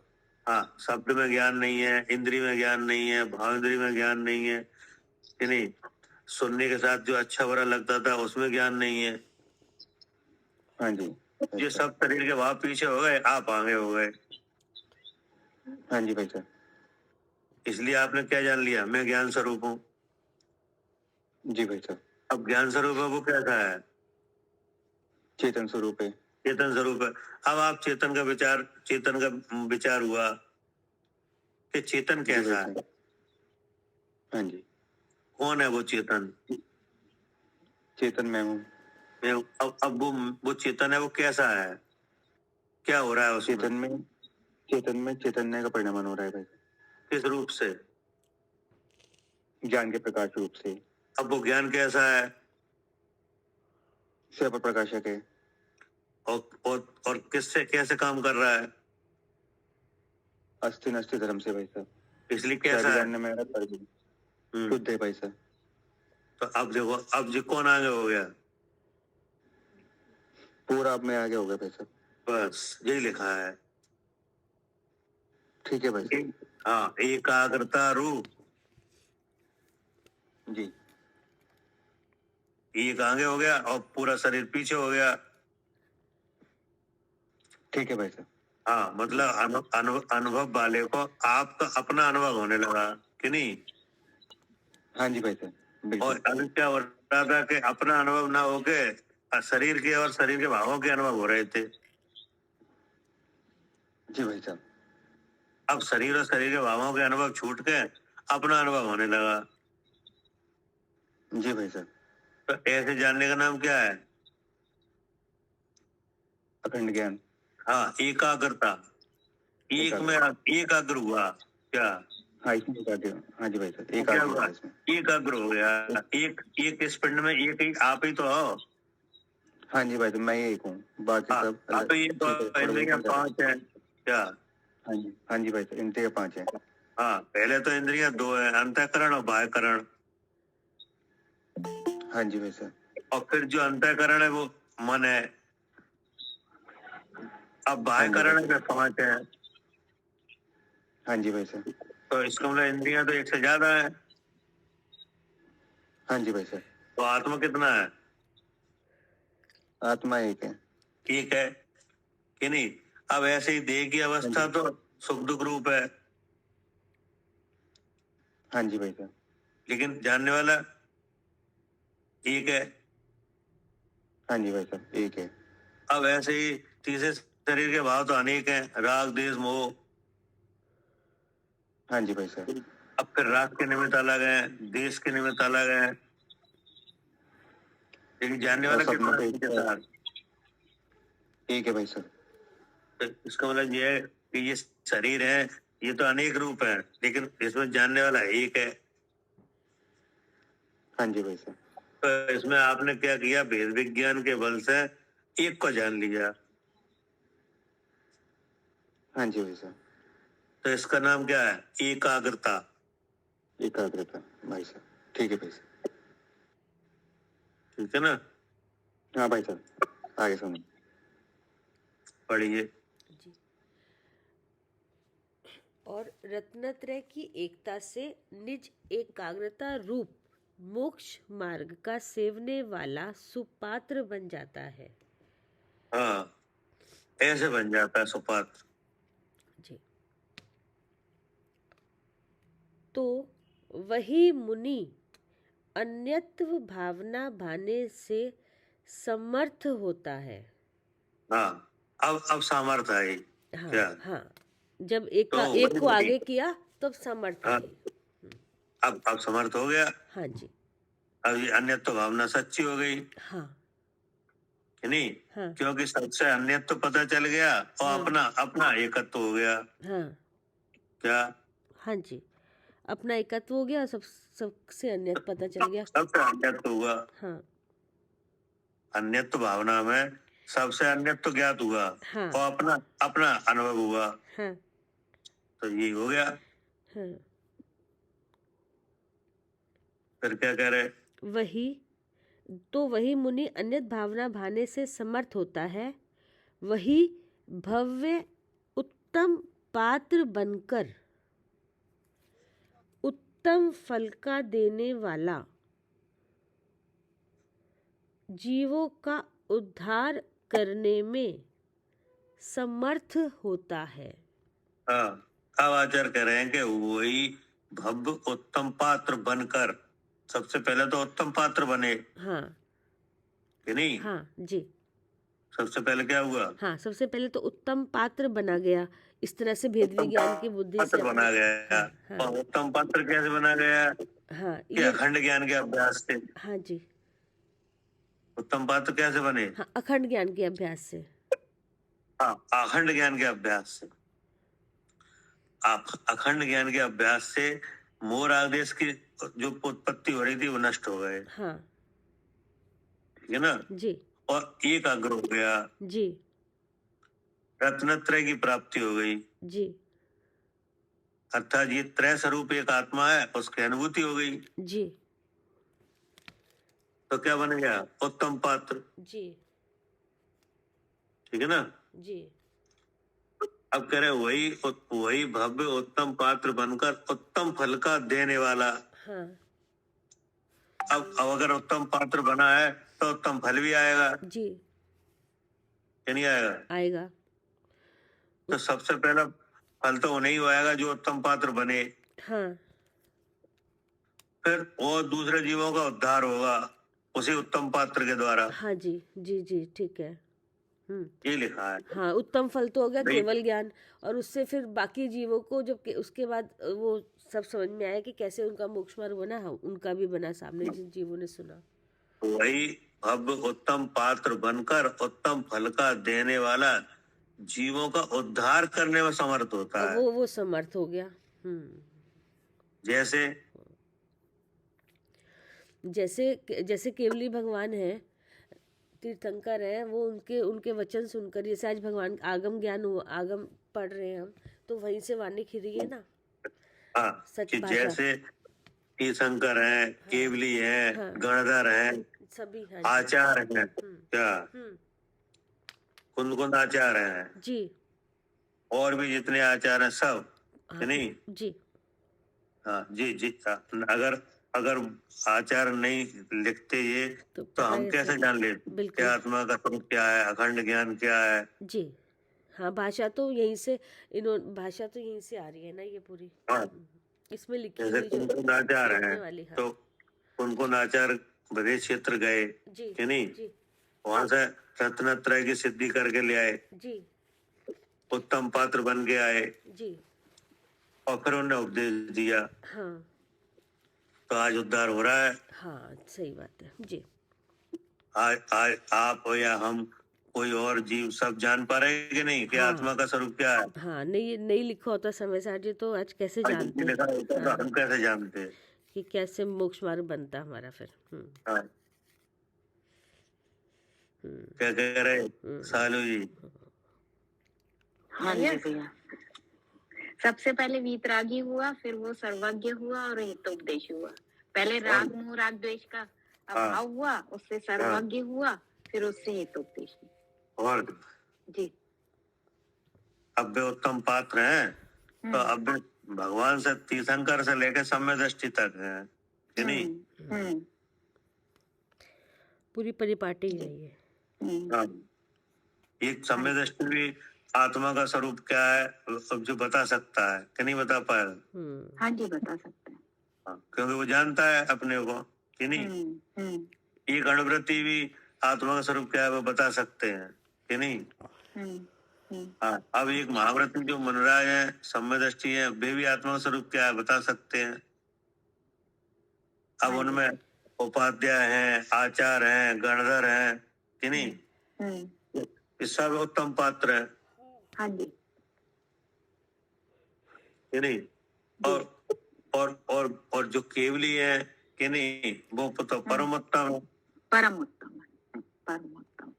हाँ, शब्द में ज्ञान नहीं है, इंद्रिय में ज्ञान नहीं है, भावेंद्रिय में ज्ञान नहीं है, कि नहीं? सुनने के साथ जो अच्छा बुरा लगता था उसमें ज्ञान नहीं है। हाँ जी। ये सब शरीर के भाव पीछे हो गए, आप आगे हो गए। हाँ जी भाई साहब। इसलिए आपने क्या जान लिया, मैं ज्ञान स्वरूप हूँ। जी भाई साहब। अब ज्ञान स्वरूप है वो कैसा है? चेतन स्वरूप है। चेतन स्वरूप है। अब आप चेतन का विचार हुआ कि चेतन जी भाई कैसा है, साहब। हाँ जी। कौन है वो चेतन? चेतन मैं हूँ। मैं हूँ। अब वो चेतन है, वो कैसा है, क्या हो रहा है उसमें, चेतन में चैतन्य का परिणमन हो रहा है भाई साहब, किस रूप से? ज्ञान के प्रकाश रूप से। अब वो ज्ञान कैसा है? स्वयं प्रकाशक है। और किससे कैसे काम कर रहा है? अस्थि नष्टि धर्म से भाई साहब। इसलिए कैसा है? जानने में शुद्ध है भाई साहब। तो अब देखो, अब जो कौन आगे हो गया, पूरा अब मैं आगे हो गया भाई साहब। बस यही लिखा है। ठीक है भाई साहब। हाँ, एकाग्रता रूप। जी। एक आगे हो गया और पूरा शरीर पीछे हो गया। ठीक है भाई साहब। हाँ, मतलब अनुभव वाले को आपका अपना अनुभव होने लगा कि नहीं? हाँ जी भाई साहब बिल्कुल। और अभी क्या हो रहा था कि अपना अनुभव ना होके शरीर के और शरीर के भावों के अनुभव हो रहे थे। जी भाई साहब। अब शरीर और शरीर के भावों के अनुभव छूट के अपना अनुभव होने लगा। जी भाई साहब। तो ऐसे जानने का नाम क्या है? अखंड ज्ञान। हाँ, एकाग्रता। एक में एकाग्र हुआ क्या? हाँ इसमें एकाग्र। हाँ जी भाई साहब क्या एकाग्र हुआ? हुआ इसमें। एकाग्र हो गया। एक इस पिंड में एक ही आप ही तो हो। हाँ जी भाई साहब मैं एक हूँ, बाकी हाँ, सब अब ये तो इंद्रियां 5 है क्या? हाँ जी भाई साहब इंद्रियां 5 है। हाँ, पहले तो इंद्रियां 2 है, अंतःकरण और बाह्यकरण। हाँ जी भाई साहब। और फिर जो अंतःकरण है वो मन है। अब बाह्यकरण में 5 है। हाँ जी भाई साहब। तो इसका मतलब इंद्रियां तो 1 से ज्यादा है। हाँ जी भाई साहब। तो आत्मा कितना है? आत्मा एक है। एक है कि नहीं? अब ऐसे ही देह की अवस्था तो सुख दुख रूप है, हाँ जी भाई साहब। लेकिन जानने वाला एक है। हाँ जी भाई साहब एक है। अब ऐसे ही तीसरे शरीर के भाव तो अनेक हैं, राग द्वेष मोह। हाँ जी भाई साहब। अब फिर राग के निमित्त अलग है, देश के निमित्त अलग है, लेकिन जानने वाला कितना है? एक है भाई साहब। तो इसका मतलब ये है कि ये शरीर है, ये तो अनेक रूप है, लेकिन इसमें जानने वाला एक है। हाँ जी भाई साहब। तो इसमें आपने क्या किया, भेद विज्ञान के बल से एक को जान लिया। हाँ जी भाई साहब। तो इसका नाम क्या है? एकाग्रता। एकाग्रता भाई साहब। ठीक है भाई साहब। ठीक है ना? हाँ भाई साहब आगे सुनिए। पढ़िए। जी। और रत्नत्रय की एकता से निज एकाग्रता रूप मोक्ष मार्ग का सेवने वाला सुपात्र बन जाता है। हाँ, ऐसे बन जाता है सुपात्र। जी। तो वही मुनि अन्यत्व भावना भाने से समर्थ होता है। हाँ, अब सामर्थ्य है हाँ क्या? हाँ, जब एक तो एक को आगे किया तब समर्थ हाँ, आई। अब समर्थ हो गया। हाँ जी। अब ये अन्यत्व भावना सच्ची हो गई हाँ कि नहीं? हाँ क्योंकि सबसे अन्यत्व पता चल गया और हाँ अपना एकत्व हो गया हाँ क्या? हाँ जी, अपना एकत्व हो गया, सबसे अन्यत पता चल गया। सबसे अन्यत्व हुआ। हाँ अन्यत्व भावना में सबसे अन्यत्व ज्ञात हुआ हाँ और अपना अनुभव हुआ। हाँ तो ये हो गया। हाँ। फिर क्या कह रहे? वही मुनि अन्यत भावना भाने से समर्थ होता है, वही भव्य उत्तम पात्र बनकर उत्तम फल का देने वाला जीवों का उद्धार करने में समर्थ होता है। हाँ, अब आचार्य कह रहे हैं कि वही भव्य उत्तम पात्र बनकर, सबसे पहले तो उत्तम पात्र बने हाँ कि नहीं? हाँ जी सबसे पहले क्या हुआ? हाँ, सबसे पहले तो उत्तम पात्र बना गया, इस तरह से भेद उत्तम विज्ञान की बुद्धि से पात्र बना गया। हाँ और उत्तम पात्र कैसे बना गया? हाँ कि ये अखंड ज्ञान के अभ्यास से। हाँ जी उत्तम पात्र कैसे बने? हाँ, अखंड ज्ञान के अभ्यास से। हाँ, अखंड ज्ञान के अभ्यास से। अखंड ज्ञान के अभ्यास से मोर आदेश की जो उत्पत्ति हो रही थी वो नष्ट हो गए, हाँ ठीक है ना? जी और एक अग्र हो गया, जी रत्नत्रय की प्राप्ति हो गई, जी अर्थात ये त्रय स्वरूप एक आत्मा है, उसकी अनुभूति हो गई। जी तो क्या बन गया? उत्तम पात्र, जी ठीक है ना? जी अब कह रहे वही भव्य उत्तम पात्र बनकर उत्तम फल का देने वाला। हाँ अब अगर उत्तम पात्र बना है तो उत्तम फल भी आएगा, जी क्या नहीं आएगा? आएगा। तो सबसे पहला फल तो नहीं आएगा जो उत्तम पात्र बने, हाँ फिर और दूसरे जीवों का उद्धार होगा उसी उत्तम पात्र के द्वारा। हाँ जी जी जी ठीक है। ये लिखा है। हाँ, उत्तम फल तो हो गया नहीं। केवल ज्ञान, और उससे फिर बाकी जीवों को जब उसके बाद वो सब समझ में आया कि कैसे उनका मोक्ष मार्ग बना, हाँ, उनका भी बना सामने जिन जीवों ने सुना। वही भव्य उत्तम पात्र बनकर उत्तम फल का देने वाला जीवों का उद्धार करने में समर्थ होता है। वो समर्थ हो गया। जैसे जैसे केवली भगवान है, तीर्थंकर है, वो उनके वचन सुनकर, जैसे आज भगवान आगम ज्ञान हुआ, आगम पढ़ रहे हैं हम, तो वहीं से वाणी खिरी है ना। हाँ, सच कि भाषा। जैसे तीर्थंकर है, केवली है, हाँ। गणधर है, सभी हाँ आचार है, क्या कुंद आचार है, जी और भी जितने आचार हैं सब, हाँ, नहीं? जी हाँ जी जी। अगर आचार नहीं लिखते ये तो हम कैसे जान लेते बिल्कुल। क्या आत्मा का स्वरूप क्या है, अखंड ज्ञान क्या है? जी हाँ, भाषा तो यहीं से आ रही है ना, ये पूरी। हाँ। इसमें लिखी जैसे हुई जो कुंद आचार लिखने है वाली, हाँ। तो कुंद आचार विदेश क्षेत्र गए जी कि नहीं? जी वहां से रत्नत्रय की सिद्धि करके ले आए, जी उत्तम पात्र बन के आए, जी और फिर उन्हें उपदेश दिया, हाँ तो आज उद्धार हो रहा है। हाँ, सही बात है जी। आज आप हो या हम, कोई और जीव, सब जान पा रहे कि नहीं कि हाँ। आत्मा का स्वरूप क्या है? हाँ, नहीं लिखा होता समय सार जी, तो आज कैसे जानते लिखा होता हाँ। तो हम कैसे जानते? कि कैसे मोक्ष मार्ग बनता हमारा फिर। हाँ। क्या कह रहे सालू जी? हाँ जी भैया। सबसे पहले वीतरागी हुआ, फिर वो सर्वज्ञ हुआ और हितोपदेश हुआ। पहले राग मोह राग द्वेष का अभाव हुआ, उससे सर्वज्ञ हुआ, फिर उससे हितोपदेश हुआ। और जी अब वे उत्तम पात्र हैं, तो अब वे भगवान से, तीर्थंकर से लेकर सम्य दृष्टि तक है कि नहीं? पूरी परिपाटी है ये। हाँ। एक सम्य दृष्टि भी आत्मा का स्वरूप क्या है अब जो बता सकता है कि नहीं बता पाएगा? हाँ जी, बता सकते हैं। हाँ, क्योंकि वो जानता है अपने को कि नहीं? एक अणुवृत्ति भी आत्मा का स्वरूप क्या है वो बता सकते हैं कि नहीं? हाँ, अब एक महावृत्ति जो मनराज है, सम्य दृष्टि है, वे भी आत्मा का स्वरूप क्या है बता सकते हैं। अब उनमें उपाध्याय हैं, आचार हैं, गणधर हैं कि नहीं? ये सब उत्तम पात्र है हाँ जी कि नहीं? और जो केवली है कि नहीं, वो तो परम उत्तम है। परम उत्तम है, परम उत्तम।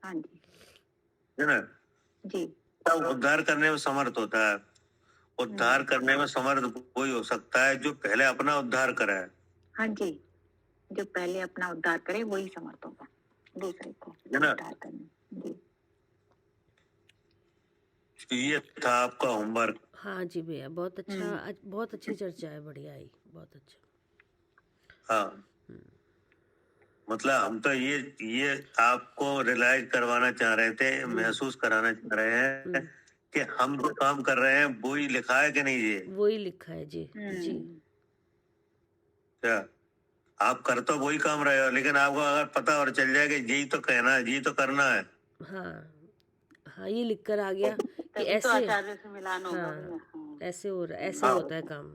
हाँ जी है ना? जी तब उद्धार करने में समर्थ होता है। उद्धार करने में समर्थ कोई हो सकता है जो पहले अपना उद्धार करे। हाँ जी, जो पहले अपना उद्धार करे वही समर्थ होगा दूसरे को है ना? उद्धार करने। जी ये था आपका होमवर्क। हाँ जी भैया, बहुत अच्छा, आज बहुत अच्छी चर्चा है, बढ़िया आई, बहुत अच्छा। हाँ, मतलब हम तो ये आपको रियलाइज करवाना चाह रहे थे, महसूस कराना चाह रहे हैं कि हम जो काम कर रहे हैं वो ही लिखा है कि नहीं ये? वो ही लिखा है जी। जी क्या आप कर तो वही काम रहे हो, लेकिन आपको अगर पता और चल जाए कि यही तो कहना है, यही तो करना है, हाँ हाँ, ये लिख कर आ गया कि तभी तो ऐसे, आचार्य से मिलान होगा हाँ भैया। हाँ। ऐसे हो रहा, ऐसे हाँ। होता है काम।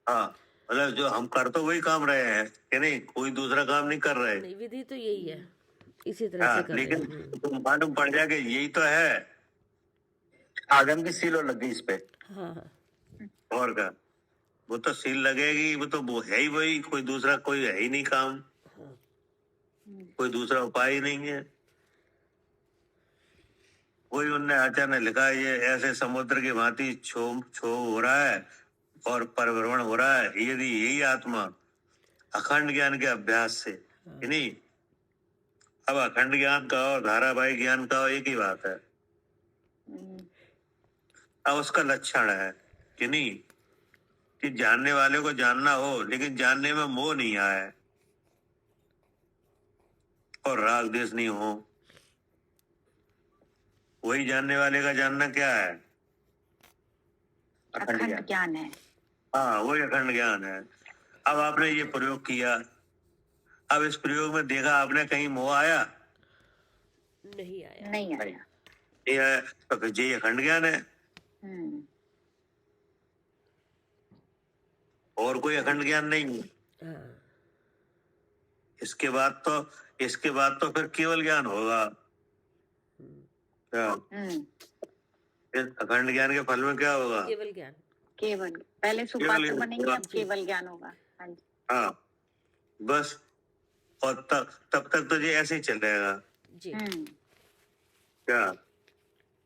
हाँ, मतलब जो हम कर तो वही काम रहे हैं कि नहीं, कोई दूसरा काम नहीं कर रहे। नहीं, विधि तो यही है, इसी तरह से हाँ, कर रहे लेकिन हैं। तुम मालूम पड़ जाए कि यही तो है, आदम की सील और लग गई इस पे। हाँ हाँ और क्या, वो तो सील लगेगी, वो तो वो है ही वही, कोई दूसरा कोई है ही नहीं काम, कोई दूसरा उपाय ही नहीं है। वही उनने आचार्य ने लिखा है, ये ऐसे समुद्र की भांति क्षोभ हो रहा है और परिभ्रमण हो रहा है, यदि यही आत्मा अखंड ज्ञान के अभ्यास से, कि नहीं। अब अखंड ज्ञान का और धारावाहिक ज्ञान का एक ही बात है। अब उसका लक्षण है कि नहीं, कि जानने वाले को जानना हो, लेकिन जानने में मोह नहीं आए और राग द्वेष नहीं हो। वही जानने वाले का जानना क्या है? अखंड ज्ञान है। हाँ, वही अखंड ज्ञान है। अब आपने ये प्रयोग किया, अब इस प्रयोग में देखा आपने कहीं मोह आया? नहीं आया। नहीं आया। ये है तो फिर ये अखंड ज्ञान है, और कोई अखंड ज्ञान नहीं है। हाँ इसके बाद तो फिर केवल ज्ञान होगा। क्या इस अखंड ज्ञान के फल में क्या होगा? केवल ज्ञान। केवल पहले सुपात्र बनेंगे, अब केवल ज्ञान होगा। हाँ जी। हाँ, बस। और तब तक तो ये ऐसे ही चलेगा। जी क्या?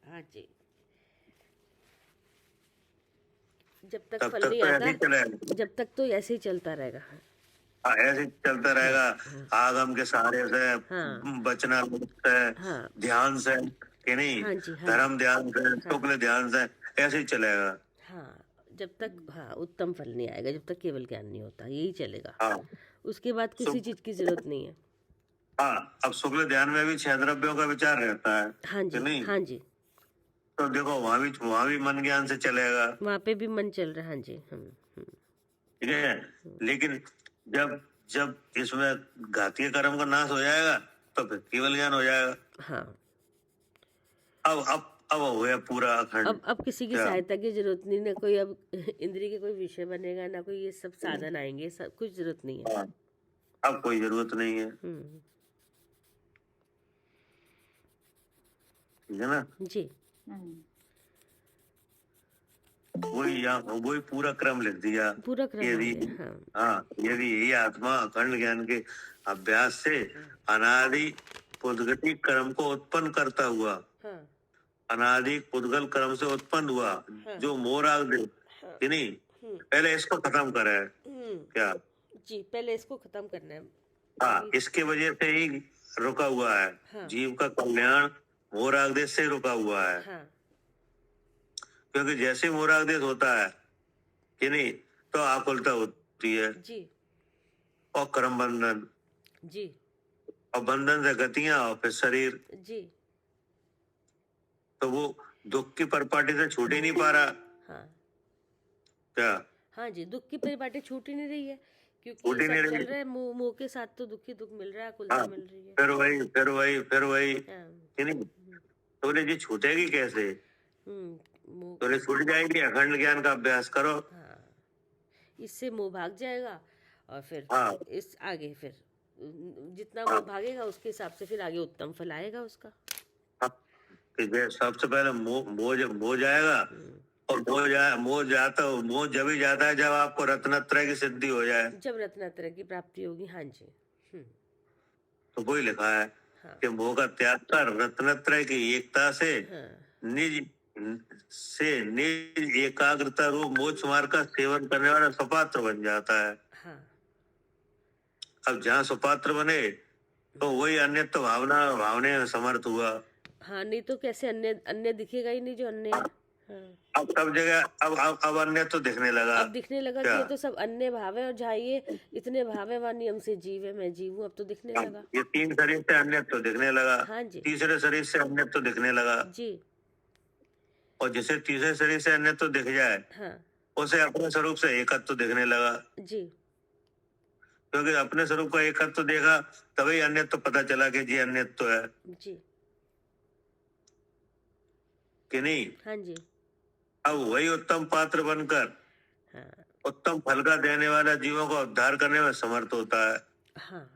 हाँ जी, जब तक तब फल तक नहीं तो ऐसे ही आता, चलेगा। जब तक तो ऐसे ही चलता रहेगा। हाँ, ऐसे ही चलता रहेगा। आगम के सहारे से, हाँ बचना से, हाँ ध्यान से, कि नहीं, हाँ जी, हाँ धर्म ध्यान से, शुक्ल ध्यान से, ऐसे ही चलेगा। हाँ, जब तक हाँ उत्तम फल नहीं आएगा, जब तक केवल ज्ञान नहीं होता, यही चलेगा। हाँ उसके बाद किसी चीज की जरूरत नहीं है। हाँ, अब शुक्ल ध्यान में भी 6 द्रव्यों का विचार रहता है, हाँ कि जी नहीं। हाँ जी, तो देखो वहां भी मन ज्ञान से चलेगा, वहाँ पे भी मन चल रहा है। हाँ जी ठीक है। लेकिन जब जब इसमें घातीय कर्म का नाश हो जाएगा तो फिर केवल ज्ञान हो जाएगा। हाँ। अब हो गया पूरा अखंड। अब किसी की क्या? सहायता की जरूरत नहीं, ना कोई अब इंद्रिय के कोई विषय बनेगा, ना कोई ये सब साधन आएंगे, सब कुछ जरूरत नहीं है। हाँ, अब कोई जरूरत नहीं है, ठीक है ना। जी वही पूरा क्रम लिख दिया। पूरा क्रम आ यदि गया। हाँ हाँ, यदि ये आत्मा अखंड ज्ञान के अभ्यास से अनादि पुद्गति कर्म को उत्पन्न करता हुआ, हाँ अनादि पुद्गल कर्म से उत्पन्न हुआ, जो मोह राग दे, कि नहीं, पहले इसको खत्म करे। क्या? जी, पहले इसको खत्म करना है। हाँ, इसके वजह से ही रुका हुआ है। हाँ। जीव का कल्याण मोह राग देश से रुका हुआ है। हाँ क्योंकि जैसे मोह राग देश होता है, कि नहीं, तो आकुलता होती है जी और कर्म बंधन, जी और बंधन से गतियां और फिर शरीर। जी। तो वो दुख की परपाटी से छूट ही नहीं पा रहा। हाँ क्या? हाँ जी, दुख की परिपाटी छूट ही नहीं रही है, क्योंकि छूट ही सब नहीं चल रही। रहा है मोह के साथ, तो दुख ही दुख मिल रहा है, कुलता हाँ, मिल रही है। फिर वही, हाँ, कि नहीं। तो बोले जी छूटेगी कैसे? मोह। तो बोले छूट जाएगी, अखंड ज्ञान का अभ्यास करो। हाँ, इससे मोह भाग जाएगा, और फिर हाँ। इस आगे फिर जितना मोह भागेगा उसके हिसाब से फिर आगे उत्तम फल आएगा उसका। सबसे पहले मोह जाएगा, और मोह जब ही जाता है जब आपको रत्नत्रय की सिद्धि हो जाए, जब रत्नत्रय की प्राप्ति होगी। हाँ जी। तो वही लिखा है। हाँ। कि मोह का त्याग कर रत्नत्रय की एकता से हाँ। निज एकाग्रता रूप मोक्ष मार्ग का सेवन करने वाला सुपात्र बन जाता है। हाँ। अब जहाँ सुपात्र बने तो वही अन्यत्व भावने में समर्थ हुआ। हाँ, नहीं तो कैसे अन्य दिखेगा ही नहीं जो अन्य है। हाँ। अब सब जगह अब अन्य तो दिखने लगा। अब दिखने लगा कि ये तो सब अन्य भाव है, और जहाँ ये इतने भाव है वहाँ नियम से जीव है, मैं जीव हूँ, अब तो दिखने लगा। ये 3 शरीर से अन्य तो दिखने लगा। हाँ जी। तीसरे शरीर से अन्य तो दिखने लगा। जी। और जिसे तीसरे शरीर से अन्य तो दिख जाए, हाँ उसे अपने स्वरूप से एकत्व तो दिखने लगा, जी क्योंकि अपने स्वरूप का एकत्व तो देखा तभी अन्य तो पता चला कि जी अन्य तो है जी कि नहीं। हाँ जी अब वही उत्तम पात्र बनकर हाँ उत्तम फल का देने वाला जीवों का उद्धार करने में समर्थ होता है, हाँ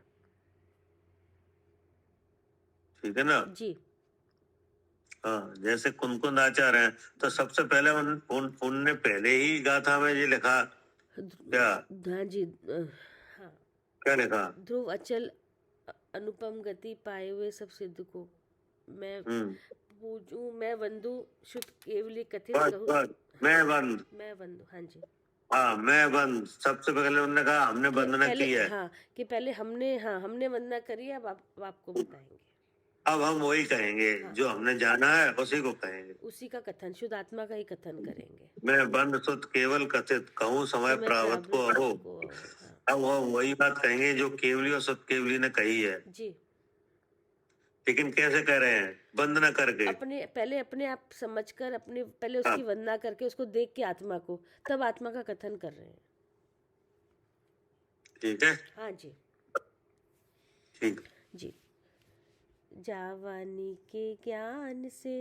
ठीक है ना। जी हाँ, जैसे कुनकुन आचार्य हैं तो सबसे पहले उनने पहले ही गाथा में ये लिखा, क्या हाँ जी हाँ क्या लिखा? ध्रुव अचल अनुपम गति पाए हुए सब सिद्ध को मैं पूजूं, मैं वंदु शुद्ध केवली कथित बस कहूं, बस मैं बंद, मैं वंदु। हाँ जी हाँ मैं बंद, सबसे पहले उन्होंने कहा हमने वंदना पहले की है। हाँ कि पहले हमने वंदना करी है, अब आप आपको बताएंगे। अब हम वही कहेंगे, हाँ। जो हमने जाना है उसी को कहेंगे। उसी का कथन, शुद्ध आत्मा का ही कथन करेंगे। मैं बंद सुत केवल कथित कहूँ समय प्रावत को अहो। हाँ। अब वो वही बात कहेंगे जो केवली और सुत केवली ने कही है, जी लेकिन कैसे कह रहे हैं? वंदना करके, पहले अपने आप समझकर, अपने पहले उसकी वंदना करके, उसको देख के आत्मा को, तब आत्मा का कथन कर रहे हैं। ठीक है। हाँ जी ठीक जी। जावानी के ज्ञान से